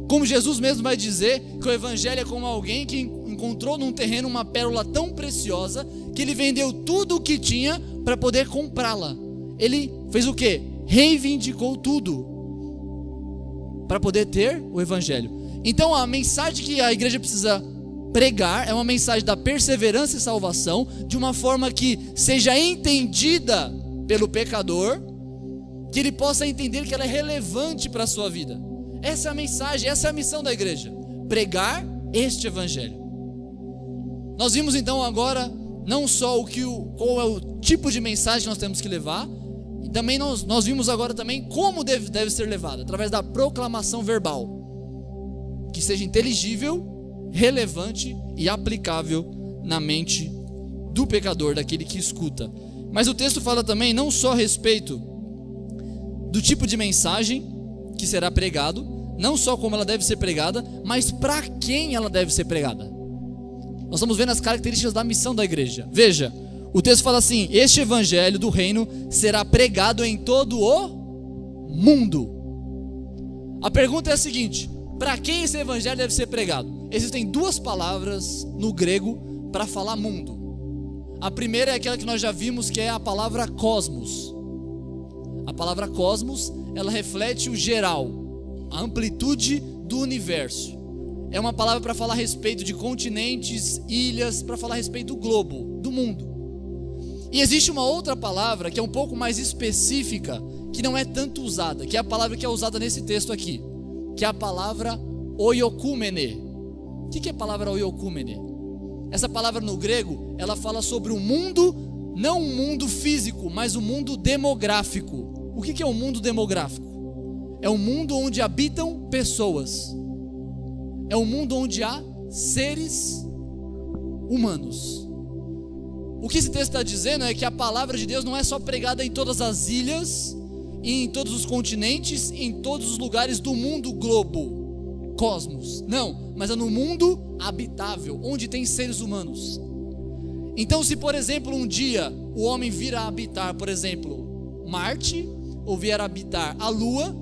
Como Jesus mesmo vai dizer que o evangelho é como alguém que encontrou num terreno uma pérola tão preciosa que ele vendeu tudo o que tinha para poder comprá-la. Ele fez o quê? Reivindicou tudo para poder ter o evangelho. Então a mensagem que a igreja precisa pregar é uma mensagem da perseverança e salvação, de uma forma que seja entendida pelo pecador, que ele possa entender que ela é relevante para a sua vida. Essa é a mensagem, essa é a missão da igreja, pregar este evangelho. Nós vimos então agora não só qual é o tipo de mensagem que nós temos que levar, e também nós vimos agora também como deve ser levada, através da proclamação verbal, que seja inteligível, relevante e aplicável na mente do pecador, daquele que escuta. Mas o texto fala também não só a respeito do tipo de mensagem que será pregado, não só como ela deve ser pregada, mas para quem ela deve ser pregada. Nós estamos vendo as características da missão da igreja. Veja, o texto fala assim: este evangelho do reino será pregado em todo o mundo. A pergunta é a seguinte: para quem esse evangelho deve ser pregado? Existem duas palavras no grego para falar mundo. A primeira é aquela que nós já vimos, que é a palavra cosmos. A palavra cosmos, ela reflete o geral, a amplitude do universo. É uma palavra para falar a respeito de continentes, ilhas, para falar a respeito do globo, do mundo. E existe uma outra palavra que é um pouco mais específica, que não é tanto usada, que é a palavra que é usada nesse texto aqui, que é a palavra oiokúmene. O que é a palavra oiokúmene? Essa palavra no grego, ela fala sobre o mundo, não um mundo físico, mas um mundo demográfico. O que é um mundo demográfico? É um mundo onde habitam pessoas. É um mundo onde há seres humanos. O que esse texto está dizendo é que a palavra de Deus não é só pregada em todas as ilhas, em todos os continentes, em todos os lugares do mundo globo, cosmos. Não, mas é no mundo habitável, onde tem seres humanos. Então, se por exemplo um dia o homem vir a habitar, por exemplo, Marte, ou vier a habitar a Lua,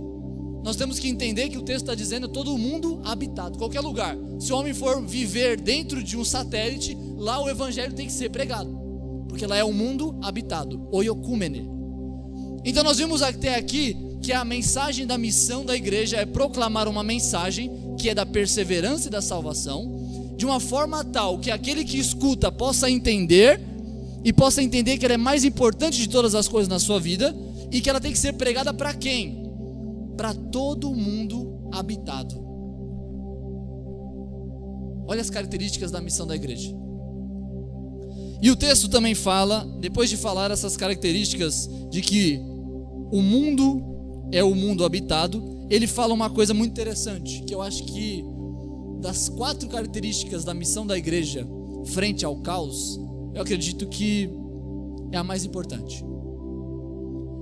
nós temos que entender que o texto está dizendo todo o mundo habitado, qualquer lugar. Se o homem for viver dentro de um satélite, lá o evangelho tem que ser pregado, porque lá é um mundo habitado, oiokúmene. Então nós vimos até aqui que a mensagem da missão da igreja é proclamar uma mensagem que é da perseverança e da salvação, de uma forma tal que aquele que escuta possa entender, e possa entender que ela é mais importante de todas as coisas na sua vida, e que ela tem que ser pregada para quem? Para todo mundo habitado. Olha as características da missão da igreja. E o texto também fala, depois de falar essas características de que o mundo é o mundo habitado, ele fala uma coisa muito interessante, que eu acho que das 4 características da missão da igreja frente ao caos, eu acredito que é a mais importante.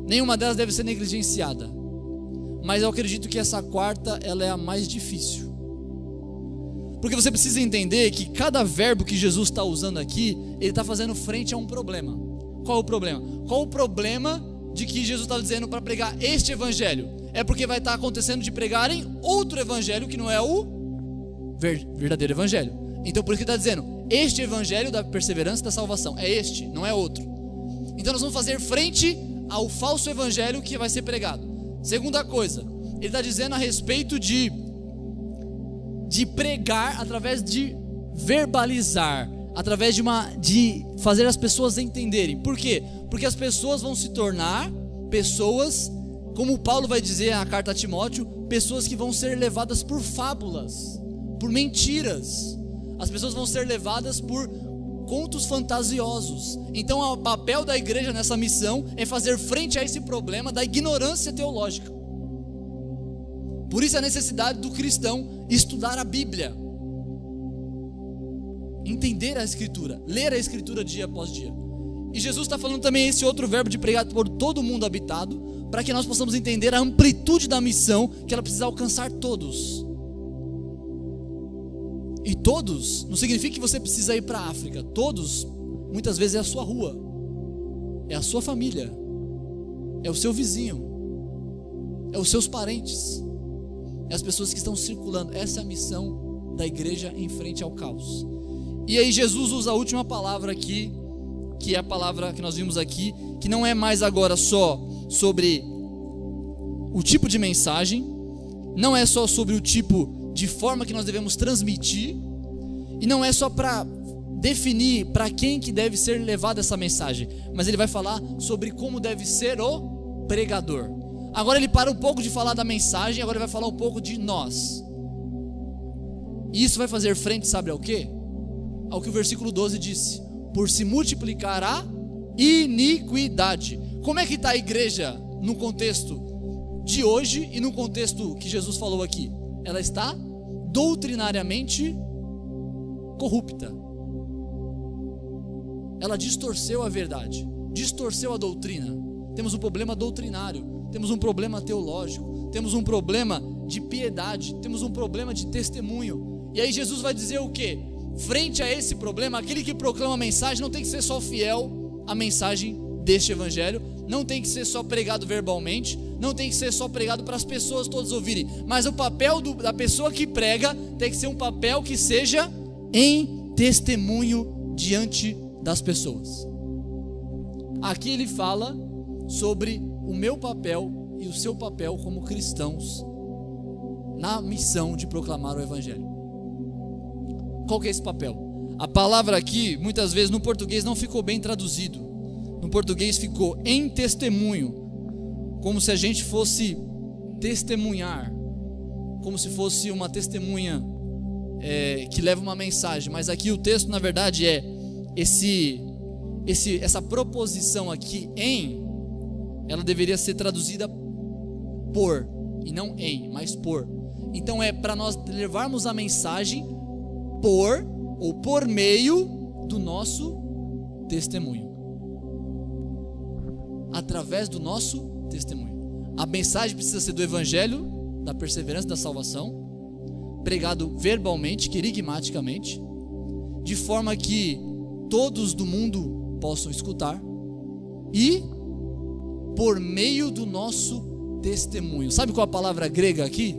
Nenhuma delas deve ser negligenciada, mas eu acredito que essa quarta, ela é a mais difícil. Porque você precisa entender que cada verbo que Jesus está usando aqui, ele está fazendo frente a um problema. Qual o problema? Qual o problema de que Jesus está dizendo para pregar este evangelho? É porque vai estar acontecendo de pregarem outro evangelho que não é o verdadeiro evangelho. Então por isso que ele está dizendo, este evangelho da perseverança e da salvação, é este, não é outro. Então nós vamos fazer frente ao falso evangelho que vai ser pregado. Segunda coisa, ele está dizendo a respeito de pregar através de verbalizar, através de fazer as pessoas entenderem. Por quê? Porque as pessoas vão se tornar pessoas, como Paulo vai dizer na carta a Timóteo, pessoas que vão ser levadas por fábulas, por mentiras. As pessoas vão ser levadas por contos fantasiosos. Então o papel da igreja nessa missão é fazer frente a esse problema da ignorância teológica. Por isso a necessidade do cristão estudar a Bíblia, entender a Escritura, ler a Escritura dia após dia. E Jesus está falando também esse outro verbo de pregar por todo mundo habitado, para que nós possamos entender a amplitude da missão, que ela precisa alcançar todos. E todos não significa que você precisa ir para a África. Todos, muitas vezes é a sua rua, é a sua família, é o seu vizinho, é os seus parentes, é as pessoas que estão circulando. Essa é a missão da igreja em frente ao caos. E aí Jesus usa a última palavra aqui, que é a palavra que nós vimos aqui, que não é mais agora só sobre o tipo de mensagem, não é só sobre o tipo de forma que nós devemos transmitir, e não é só para definir para quem que deve ser levada essa mensagem, mas ele vai falar sobre como deve ser o pregador. Agora ele para um pouco de falar da mensagem, agora ele vai falar um pouco de nós. E isso vai fazer frente, sabe ao quê? Ao que o versículo 12 disse: por se multiplicar a iniquidade. Como é que está a igreja no contexto de hoje e no contexto que Jesus falou aqui? Ela está doutrinariamente corrupta. Ela distorceu a verdade, distorceu a doutrina. Temos um problema doutrinário. temos um problema teológico, temos um problema de piedade, temos um problema de testemunho. E aí Jesus vai dizer o quê? Frente a esse problema, aquele que proclama a mensagem não tem que ser só fiel à mensagem deste evangelho, não tem que ser só pregado verbalmente, não tem que ser só pregado para as pessoas todas ouvirem, mas o papel da pessoa que prega tem que ser um papel que seja em testemunho diante das pessoas. Aqui ele fala sobre o meu papel e o seu papel como cristãos na missão de proclamar o evangelho. Qual que é esse papel? A palavra aqui, muitas vezes no português não ficou bem traduzido. No português ficou em testemunho, como se a gente fosse testemunhar, como se fosse uma testemunha que leva uma mensagem. Mas aqui o texto, na verdade, é essa proposição aqui em, ela deveria ser traduzida por, e não em, mas por. Então é para nós levarmos a mensagem por meio do nosso testemunho. Através do nosso testemunho. A mensagem precisa ser do evangelho, da perseverança, da salvação, pregado verbalmente, querigmaticamente, de forma que todos do mundo possam escutar, e por meio do nosso testemunho. Sabe qual a palavra grega aqui?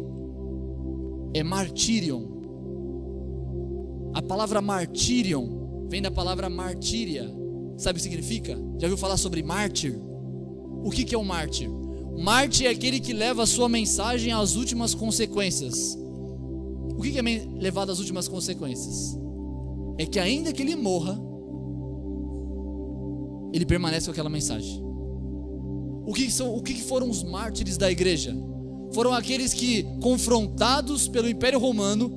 É martyrion. A palavra martyrion vem da palavra martíria. Sabe o que significa? Já ouviu falar sobre mártir? O que é um mártir? Mártir é aquele que leva a sua mensagem às últimas consequências. O que é levado às últimas consequências? É que ainda que ele morra, ele permanece com aquela mensagem. O que foram os mártires da igreja? Foram aqueles que, confrontados pelo Império Romano,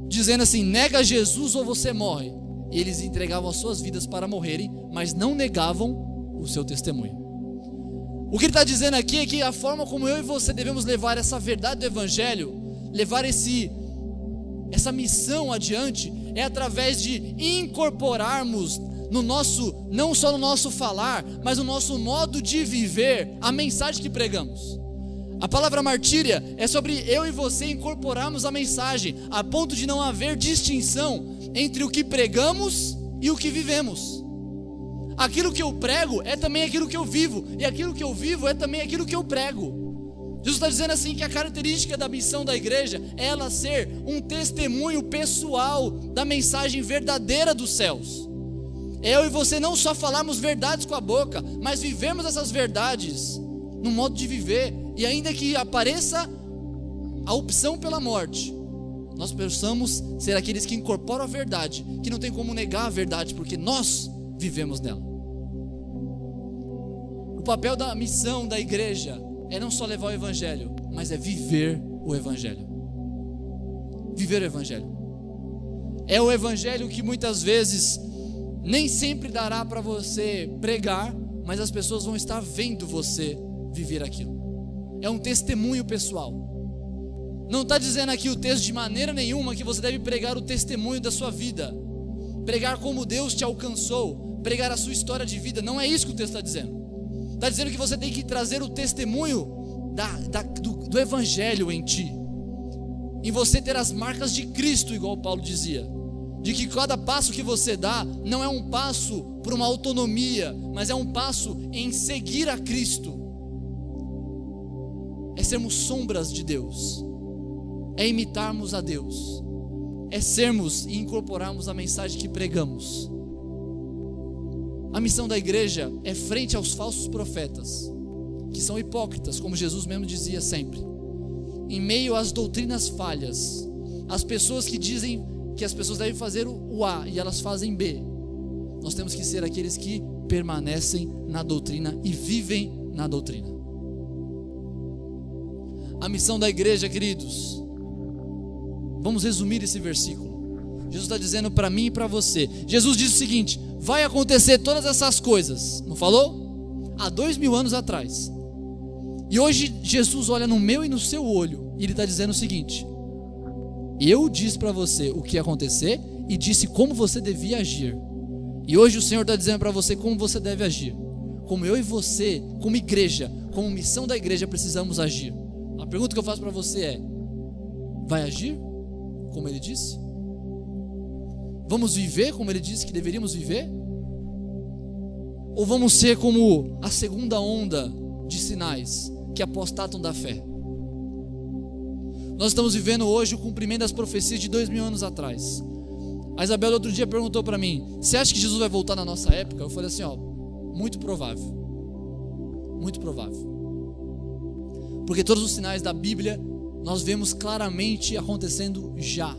dizendo assim: nega Jesus ou você morre. Eles entregavam as suas vidas para morrerem, mas não negavam o seu testemunho. O que ele está dizendo aqui é que a forma como eu e você devemos levar essa verdade do evangelho, levar essa missão adiante, é através de incorporarmos no nosso, não só no nosso falar, mas no nosso modo de viver a mensagem que pregamos. A palavra martíria é sobre eu e você incorporarmos a mensagem, a ponto de não haver distinção entre o que pregamos e o que vivemos. Aquilo que eu prego é também aquilo que eu vivo, e aquilo que eu vivo é também aquilo que eu prego. Jesus está dizendo assim que a característica da missão da igreja é ela ser um testemunho pessoal da mensagem verdadeira dos céus. Eu e você não só falarmos verdades com a boca, mas vivemos essas verdades no modo de viver, e ainda que apareça a opção pela morte, nós possamos ser aqueles que incorporam a verdade, que não tem como negar a verdade, porque nós vivemos nela. O papel da missão da igreja é não só levar o evangelho, mas é viver o evangelho. Viver o evangelho. É o evangelho que muitas vezes nem sempre dará para você pregar, mas as pessoas vão estar vendo você viver aquilo. É um testemunho pessoal. Não está dizendo aqui o texto de maneira nenhuma que você deve pregar o testemunho da sua vida, pregar como Deus te alcançou, pregar a sua história de vida. Não é isso que o texto está dizendo. Está dizendo que você tem que trazer o testemunho do evangelho em ti, em você ter as marcas de Cristo, igual Paulo dizia, de que cada passo que você dá não é um passo para uma autonomia, mas é um passo em seguir a Cristo. É sermos sombras de Deus, é imitarmos a Deus, é sermos e incorporarmos a mensagem que pregamos. A missão da igreja é frente aos falsos profetas, que são hipócritas, como Jesus mesmo dizia sempre. Em meio às doutrinas falhas, as pessoas que dizem que as pessoas devem fazer o A e elas fazem B, nós temos que ser aqueles que permanecem na doutrina e vivem na doutrina. A missão da igreja, queridos, vamos resumir esse versículo. Jesus está dizendo para mim e para você. Jesus disse o seguinte: vai acontecer todas essas coisas, não falou? Há 2000 anos atrás. E hoje Jesus olha no meu e no seu olho, e Ele está dizendo o seguinte: eu disse para você o que ia acontecer e disse como você devia agir. E hoje o Senhor está dizendo para você como você deve agir, como eu e você, como igreja, como missão da igreja, precisamos agir. A pergunta que eu faço para você é: vai agir como ele disse? Vamos viver como ele disse que deveríamos viver? Ou vamos ser como a segunda onda de sinais que apostatam da fé? Nós estamos vivendo hoje o cumprimento das profecias de 2000 anos atrás. A Isabela outro dia perguntou para mim: você acha que Jesus vai voltar na nossa época? Eu falei assim, muito provável. Muito provável. Porque todos os sinais da Bíblia nós vemos claramente acontecendo já.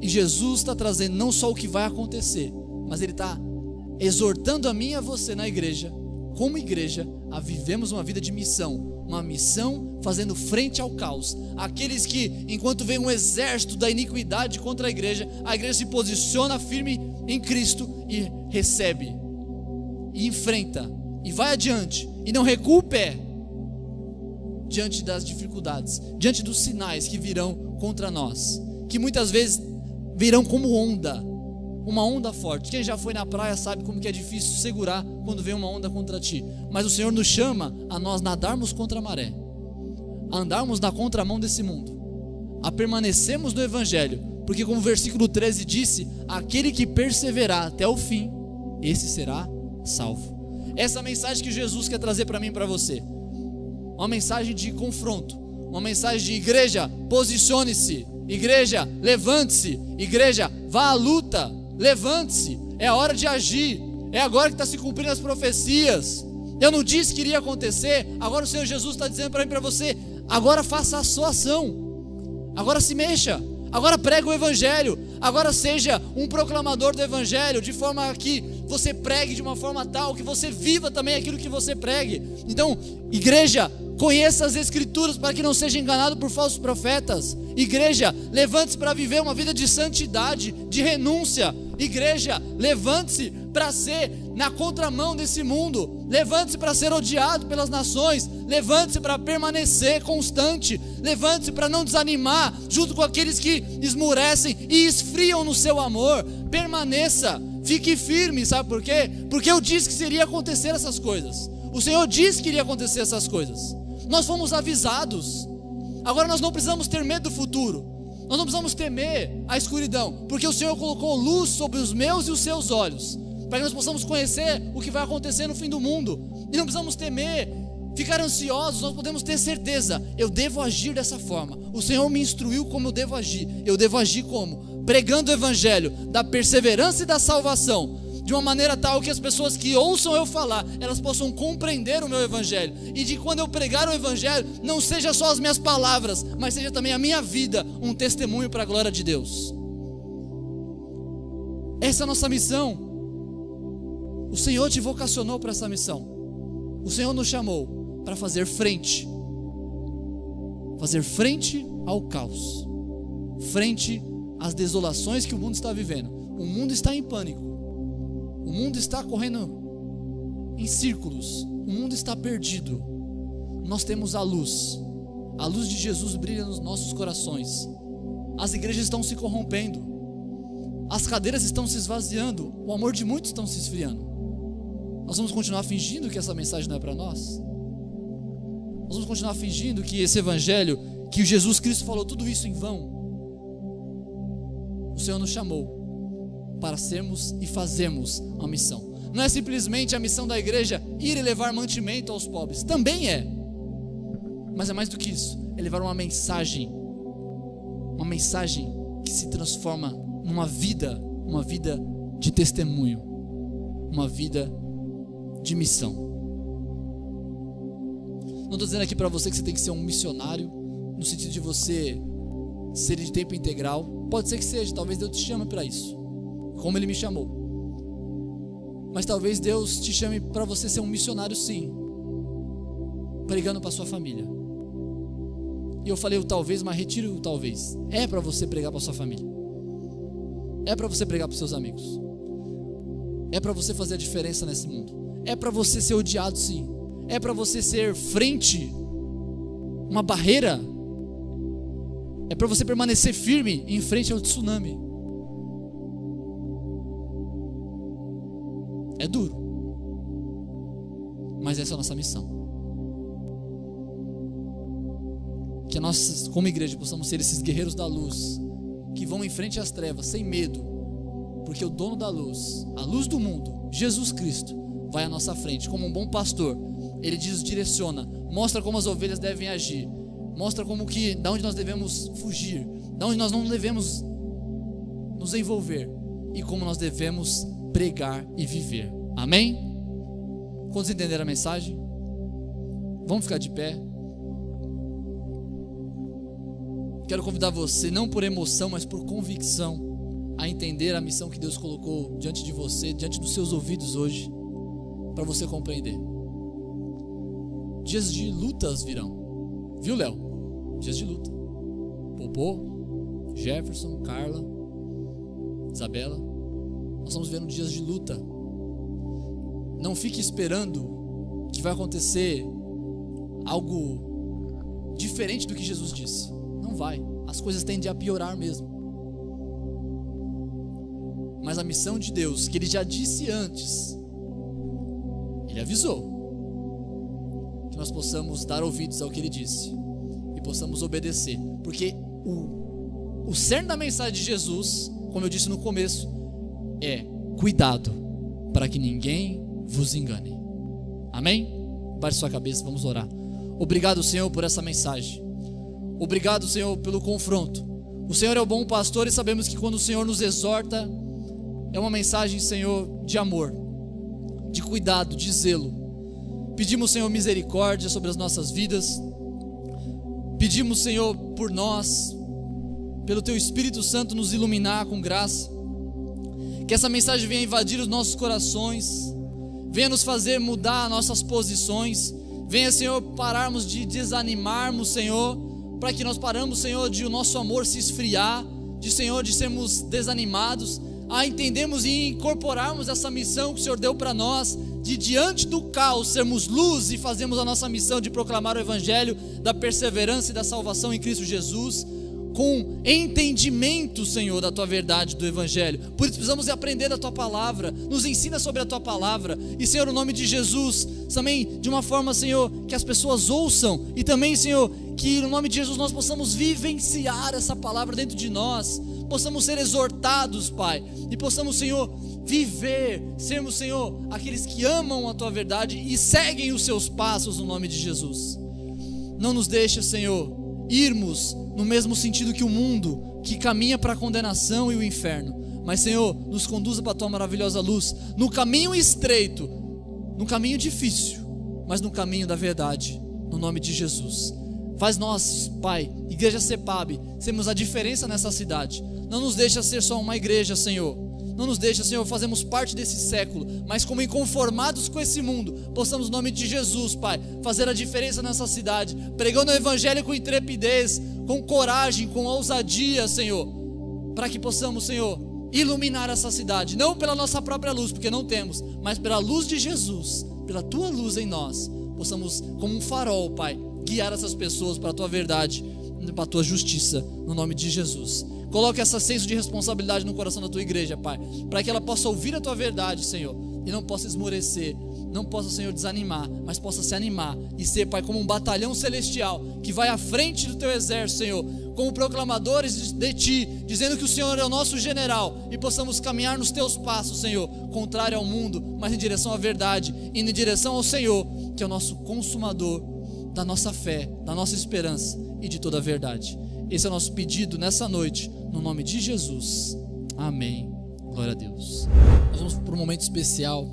E Jesus está trazendo não só o que vai acontecer, mas Ele está exortando a mim e a você na igreja, como igreja, a vivemos uma vida de missão. Uma missão fazendo frente ao caos. Aqueles que, enquanto vem um exército da iniquidade contra a igreja se posiciona firme em Cristo e recebe, e enfrenta, e vai adiante, e não recua o pé diante das dificuldades, diante dos sinais que virão contra nós, que muitas vezes virão como onda, uma onda forte. Quem já foi na praia sabe como que é difícil segurar quando vem uma onda contra ti. Mas o Senhor nos chama a nós nadarmos contra a maré, a andarmos na contramão desse mundo, a permanecermos no Evangelho, porque como o versículo 13 disse, aquele que perseverar até o fim, esse será salvo. Essa é a mensagem que Jesus quer trazer para mim e para você. Uma mensagem de confronto, uma mensagem de: igreja, posicione-se, igreja, levante-se, igreja, vá à luta, levante-se, é a hora de agir, é agora que está se cumprindo as profecias. Eu não disse que iria acontecer, agora o Senhor Jesus está dizendo para mim e para você: agora faça a sua ação, agora se mexa, agora pregue o Evangelho, agora seja um proclamador do Evangelho, de forma que você pregue de uma forma tal que você viva também aquilo que você pregue. Então, igreja, conheça as Escrituras para que não seja enganado por falsos profetas. Igreja, levante-se para viver uma vida de santidade, de renúncia. Igreja, levante-se para ser na contramão desse mundo. Levante-se para ser odiado pelas nações. Levante-se para permanecer constante. Levante-se para não desanimar junto com aqueles que esmurecem e esfriam no seu amor. Permaneça, fique firme, sabe por quê? Porque eu disse que seria acontecer essas coisas. O Senhor disse que iria acontecer essas coisas. Nós fomos avisados. Agora nós não precisamos ter medo do futuro. Nós não precisamos temer a escuridão, porque o Senhor colocou luz sobre os meus e os seus olhos, para que nós possamos conhecer o que vai acontecer no fim do mundo. E não precisamos temer, ficar ansiosos. Nós podemos ter certeza: eu devo agir dessa forma. O Senhor me instruiu como eu devo agir. Eu devo agir como? Pregando o Evangelho da perseverança e da salvação, de uma maneira tal que as pessoas que ouçam eu falar, elas possam compreender o meu Evangelho, e de quando eu pregar o Evangelho, não seja só as minhas palavras, mas seja também a minha vida um testemunho para a glória de Deus. Essa é a nossa missão. O Senhor te vocacionou para essa missão. O Senhor nos chamou para fazer frente ao caos, frente às desolações que o mundo está vivendo. O mundo está em pânico. O mundo está correndo em círculos. O mundo está perdido. Nós temos a luz. A luz de Jesus brilha nos nossos corações. As igrejas estão se corrompendo. As cadeiras estão se esvaziando. O amor de muitos está se esfriando. Nós vamos continuar fingindo que essa mensagem não é para nós? Nós vamos continuar fingindo que esse Evangelho, que Jesus Cristo falou tudo isso em vão? O Senhor nos chamou para sermos e fazermos uma missão. Não é simplesmente a missão da igreja ir e levar mantimento aos pobres. Também é. Mas é mais do que isso. É levar uma mensagem que se transforma numa vida de testemunho, uma vida de missão. Não estou dizendo aqui para você que você tem que ser um missionário, no sentido de você ser de tempo integral. Pode ser que seja, talvez Deus te chame para isso, como Ele me chamou. Mas talvez Deus te chame para você ser um missionário, sim, pregando para sua família. E eu falei o talvez, mas retiro o talvez. É para você pregar para sua família. É para você pregar para seus amigos. É para você fazer a diferença nesse mundo. É para você ser odiado, sim. É para você ser frente, uma barreira. É para você permanecer firme em frente ao tsunami. É duro. mas essa é a nossa missão. Que nós, como igreja, possamos ser esses guerreiros da luz, que vão em frente às trevas, sem medo, porque o dono da luz, a luz do mundo, Jesus Cristo, vai à nossa frente, como um bom pastor. Ele direciona, mostra como as ovelhas devem agir, mostra da onde nós devemos fugir, da onde nós não devemos nos envolver, e como nós devemos pregar e viver. Amém? Quantos entenderam a mensagem? Vamos ficar de pé. Quero convidar você, não por emoção, mas por convicção, a entender a missão que Deus colocou diante de você, diante dos seus ouvidos hoje, para você compreender. Dias de lutas virão, viu, Léo? Dias de luta. Popô, Jefferson, Carla, Isabela, nós estamos vivendo dias de luta. Não fique esperando que vai acontecer algo diferente do que Jesus disse. Não vai, as coisas tendem a piorar mesmo. Mas a missão de Deus, que Ele já disse antes, Ele avisou, que nós possamos dar ouvidos ao que Ele disse e possamos obedecer, porque o cerne da mensagem de Jesus, como eu disse no começo, é cuidado para que ninguém vos engane. Amém? Baixe sua cabeça, vamos orar. Obrigado, Senhor, por essa mensagem. Obrigado, Senhor, pelo confronto. O Senhor é o bom pastor e sabemos que quando o Senhor nos exorta, é uma mensagem, Senhor, de amor, de cuidado, de zelo. Pedimos, Senhor, misericórdia sobre as nossas vidas. Pedimos, Senhor, por nós, pelo Teu Espírito Santo nos iluminar com graça. Que essa mensagem venha invadir os nossos corações, venha nos fazer mudar nossas posições. Venha, Senhor, pararmos de desanimarmos, Senhor, para que nós paramos, Senhor, de o nosso amor se esfriar, de, Senhor, de sermos desanimados, a entendermos e incorporarmos essa missão que o Senhor deu para nós, de diante do caos sermos luz e fazermos a nossa missão de proclamar o Evangelho da perseverança e da salvação em Cristo Jesus, com entendimento, Senhor, da Tua verdade, do Evangelho. Por isso precisamos aprender da Tua palavra, nos ensina sobre a Tua palavra, e, Senhor, no nome de Jesus, também de uma forma, Senhor, que as pessoas ouçam, e também, Senhor, que no nome de Jesus nós possamos vivenciar essa palavra dentro de nós, possamos ser exortados, Pai, e possamos, Senhor, viver, sermos, Senhor, aqueles que amam a Tua verdade e seguem os Seus passos no nome de Jesus. Não nos deixe, Senhor, irmos no mesmo sentido que o mundo, que caminha para a condenação e o inferno, mas, Senhor, nos conduza para a Tua maravilhosa luz, no caminho estreito, no caminho difícil, mas no caminho da verdade, no nome de Jesus. Faz nós, Pai, Igreja CEPAB, sermos a diferença nessa cidade. Não nos deixa ser só uma igreja, Senhor. Não nos deixa, Senhor, fazermos parte desse século, mas como inconformados com esse mundo, possamos, no nome de Jesus, Pai, fazer a diferença nessa cidade, pregando o Evangelho com intrepidez, com coragem, com ousadia, Senhor, para que possamos, Senhor, iluminar essa cidade, não pela nossa própria luz, porque não temos, mas pela luz de Jesus, pela Tua luz em nós, possamos, como um farol, Pai, guiar essas pessoas para a Tua verdade, para a Tua justiça, no nome de Jesus. Coloque esse senso de responsabilidade no coração da Tua igreja, Pai, para que ela possa ouvir a Tua verdade, Senhor, e não possa esmorecer, não possa, Senhor, desanimar, mas possa se animar e ser, Pai, como um batalhão celestial que vai à frente do Teu exército, Senhor, como proclamadores de Ti, dizendo que o Senhor é o nosso general, e possamos caminhar nos Teus passos, Senhor, contrário ao mundo, mas em direção à verdade, indo em direção ao Senhor, que é o nosso consumador da nossa fé, da nossa esperança e de toda a verdade. Esse é o nosso pedido nessa noite, no nome de Jesus. Amém. Glória a Deus. Nós vamos para um momento especial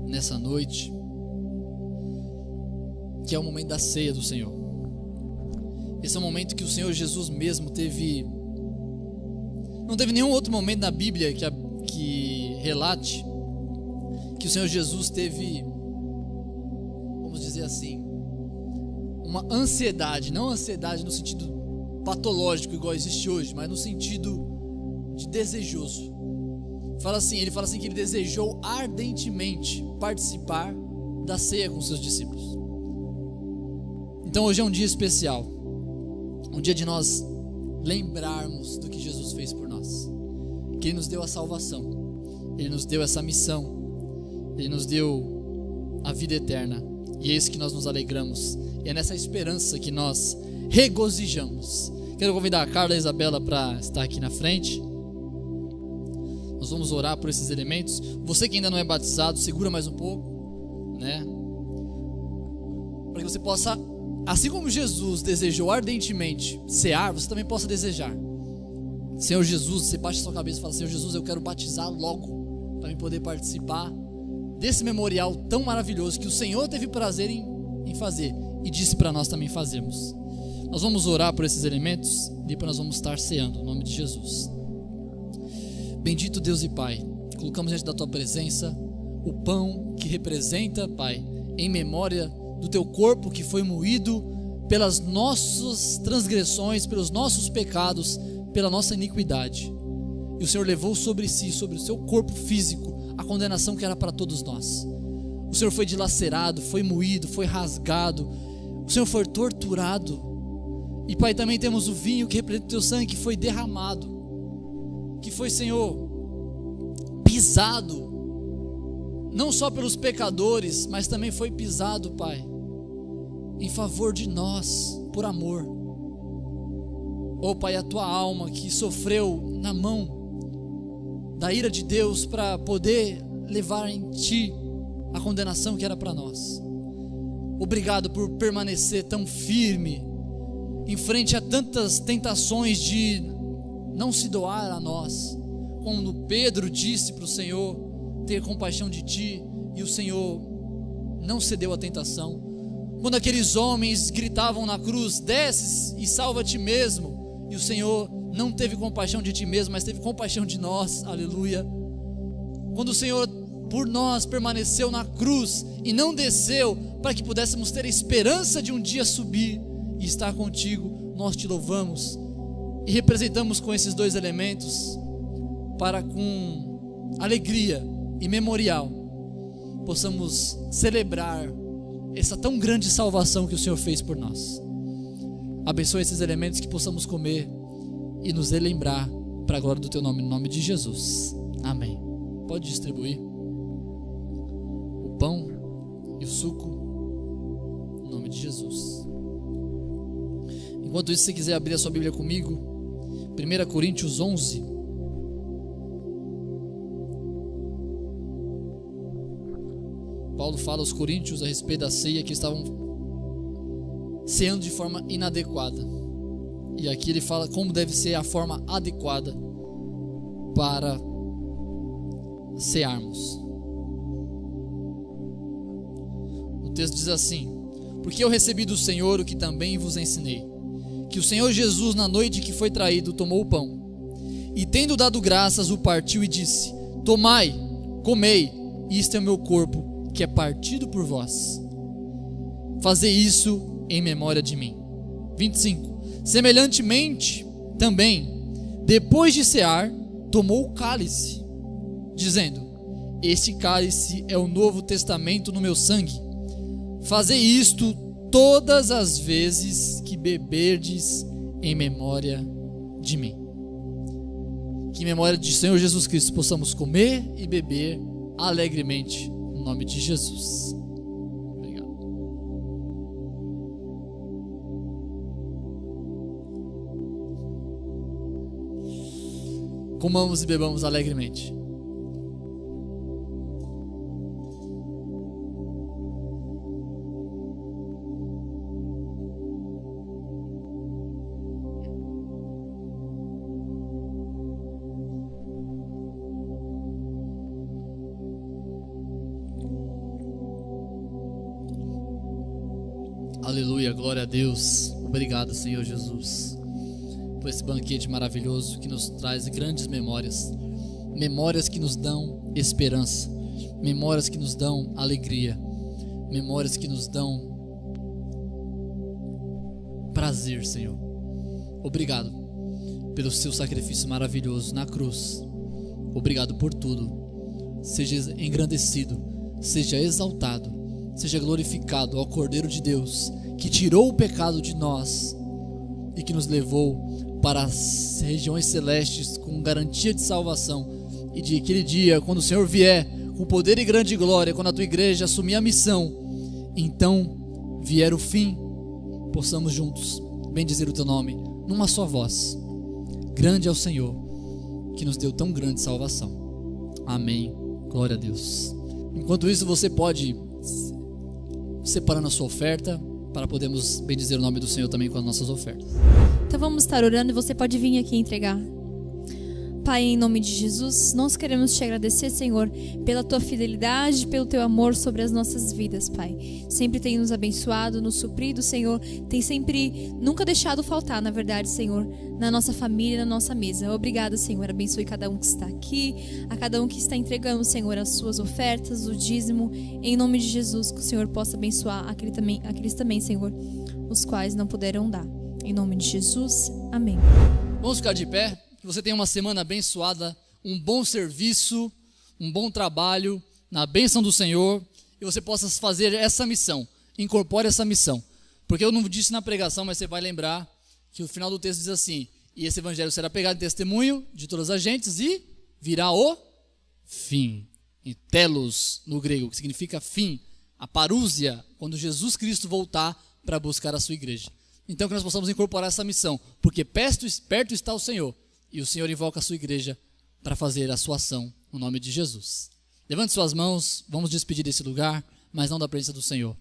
nessa noite, que é o momento da ceia do Senhor. Esse é o momento que o Senhor Jesus mesmo teve. Não teve nenhum outro momento na Bíblia que relate que o Senhor Jesus teve, vamos dizer assim, uma ansiedade, não ansiedade no sentido patológico igual existe hoje, mas no sentido de desejoso. Ele fala assim que ele desejou ardentemente participar da ceia com seus discípulos. Então hoje é um dia especial, um dia de nós lembrarmos do que Jesus fez por nós, que Ele nos deu a salvação, Ele nos deu essa missão, Ele nos deu a vida eterna. E é isso que nós nos alegramos. E é nessa esperança que nós regozijamos. Quero convidar a Carla e a Isabela para estar aqui na frente. Nós vamos orar por esses elementos. Você que ainda não é batizado, segura mais um pouco, né? Para que você possa, assim como Jesus desejou ardentemente cear, você também possa desejar. Senhor Jesus, você baixa a sua cabeça e fala: Senhor Jesus, eu quero batizar logo, para eu poder participar desse memorial tão maravilhoso que o Senhor teve prazer em fazer e disse para nós também fazermos. Nós vamos orar por esses elementos e depois nós vamos estar ceando, em nome de Jesus. Bendito Deus e Pai, colocamos diante da Tua presença o pão que representa, Pai, em memória do Teu corpo que foi moído pelas nossas transgressões, pelos nossos pecados, pela nossa iniquidade. E o Senhor levou sobre si, sobre o Seu corpo físico, a condenação que era para todos nós. O Senhor foi dilacerado, foi moído, foi rasgado. O Senhor foi torturado. E, Pai, também temos o vinho que representa o Teu sangue, que foi derramado, que foi, Senhor, pisado, não só pelos pecadores, mas também foi pisado, Pai, em favor de nós, por amor. Oh, Pai, a Tua alma que sofreu na mão da ira de Deus para poder levar em Ti a condenação que era para nós. Obrigado por permanecer tão firme em frente a tantas tentações de não se doar a nós, quando Pedro disse para o Senhor ter compaixão de Ti, e o Senhor não cedeu à tentação. Quando aqueles homens gritavam na cruz: desce e salva a Ti mesmo, e o Senhor não teve compaixão de Ti mesmo, mas teve compaixão de nós, aleluia. Quando o Senhor por nós permaneceu na cruz e não desceu, para que pudéssemos ter a esperança de um dia subir e estar contigo, nós Te louvamos e representamos com esses dois elementos, para com alegria e memorial possamos celebrar essa tão grande salvação que o Senhor fez por nós. Abençoe esses elementos, que possamos comer e nos relembrar para a glória do Teu nome, no nome de Jesus, amém. Pode distribuir o pão e o suco, no nome de Jesus. Enquanto isso, se você quiser abrir a sua Bíblia comigo, 1 Coríntios 11. Paulo fala aos coríntios a respeito da ceia, que estavam ceando de forma inadequada. E aqui ele fala como deve ser a forma adequada para cearmos. O texto diz assim: porque eu recebi do Senhor o que também vos ensinei, que o Senhor Jesus, na noite que foi traído, tomou o pão, e tendo dado graças, o partiu e disse: tomai, comei, isto é o meu corpo, que é partido por vós. Fazei isso em memória de mim. 25. Semelhantemente, também, depois de cear, tomou o cálice, dizendo: este cálice é o novo testamento no meu sangue. Fazei isto todas as vezes que beberdes em memória de mim. Que em memória de Senhor Jesus Cristo possamos comer e beber alegremente, no nome de Jesus. Obrigado. Comamos e bebamos alegremente. Aleluia, glória a Deus. Obrigado, Senhor Jesus, por esse banquete maravilhoso que nos traz grandes memórias, memórias que nos dão esperança, memórias que nos dão alegria, memórias que nos dão prazer, Senhor. Obrigado pelo Seu sacrifício maravilhoso na cruz. Obrigado por tudo. Seja engrandecido, seja exaltado, seja glorificado ao Cordeiro de Deus, que tirou o pecado de nós e que nos levou para as regiões celestes com garantia de salvação, e de aquele dia, quando o Senhor vier com poder e grande glória, quando a tua igreja assumir a missão, então vier o fim, possamos juntos bendizer o teu nome numa só voz. Grande é o Senhor que nos deu tão grande salvação. Amém. Glória a Deus. Enquanto isso, você pode separando a sua oferta para podermos bendizer o nome do Senhor também com as nossas ofertas. Então vamos estar orando e você pode vir aqui entregar. Pai, em nome de Jesus, nós queremos te agradecer, Senhor, pela tua fidelidade, pelo teu amor sobre as nossas vidas, Pai. Sempre tem nos abençoado, nos suprido, Senhor. Tem sempre, nunca deixado faltar, na verdade, Senhor, na nossa família, na nossa mesa. Obrigada, Senhor. Abençoe cada um que está aqui, a cada um que está entregando, Senhor, as suas ofertas, o dízimo. Em nome de Jesus, que o Senhor possa abençoar aqueles também, Senhor, os quais não puderam dar. Em nome de Jesus, amém. Vamos ficar de pé. Que você tenha uma semana abençoada, um bom serviço, um bom trabalho, na bênção do Senhor, e você possa fazer essa missão, incorpore essa missão. Porque eu não disse na pregação, mas você vai lembrar que o final do texto diz assim: e esse evangelho será pregado em testemunho de todas as gentes e virá o fim. Em telos no grego, que significa fim, a parúzia, quando Jesus Cristo voltar para buscar a sua igreja. Então que nós possamos incorporar essa missão, porque perto está o Senhor. E o Senhor invoca a sua igreja para fazer a sua ação, no nome de Jesus. Levante suas mãos, vamos despedir desse lugar, mas não da presença do Senhor.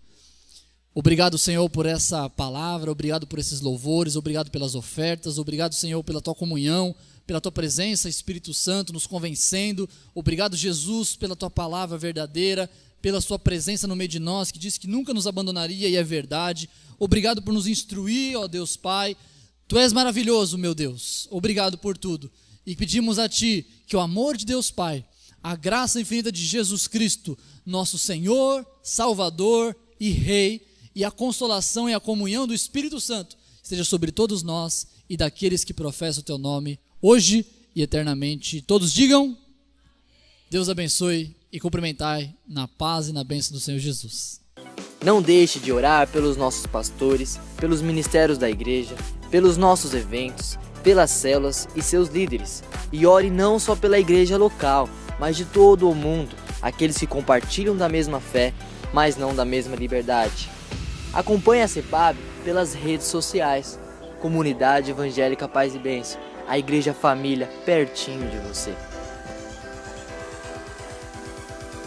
Obrigado, Senhor, por essa palavra, obrigado por esses louvores, obrigado pelas ofertas, obrigado, Senhor, pela tua comunhão, pela tua presença, Espírito Santo, nos convencendo. Obrigado, Jesus, pela tua palavra verdadeira, pela sua presença no meio de nós, que disse que nunca nos abandonaria e é verdade. Obrigado por nos instruir, ó Deus Pai. Tu és maravilhoso, meu Deus. Obrigado por tudo. E pedimos a Ti que o amor de Deus Pai, a graça infinita de Jesus Cristo, nosso Senhor, Salvador e Rei, e a consolação e a comunhão do Espírito Santo esteja sobre todos nós e daqueles que professam o Teu nome, hoje e eternamente. Todos digam: Deus abençoe e cumprimentai na paz e na bênção do Senhor Jesus. Não deixe de orar pelos nossos pastores, pelos ministérios da igreja, pelos nossos eventos, pelas células e seus líderes. E ore não só pela igreja local, mas de todo o mundo, aqueles que compartilham da mesma fé, mas não da mesma liberdade. Acompanhe a CEPAB pelas redes sociais. Comunidade Evangélica Paz e Bênção, a igreja família pertinho de você.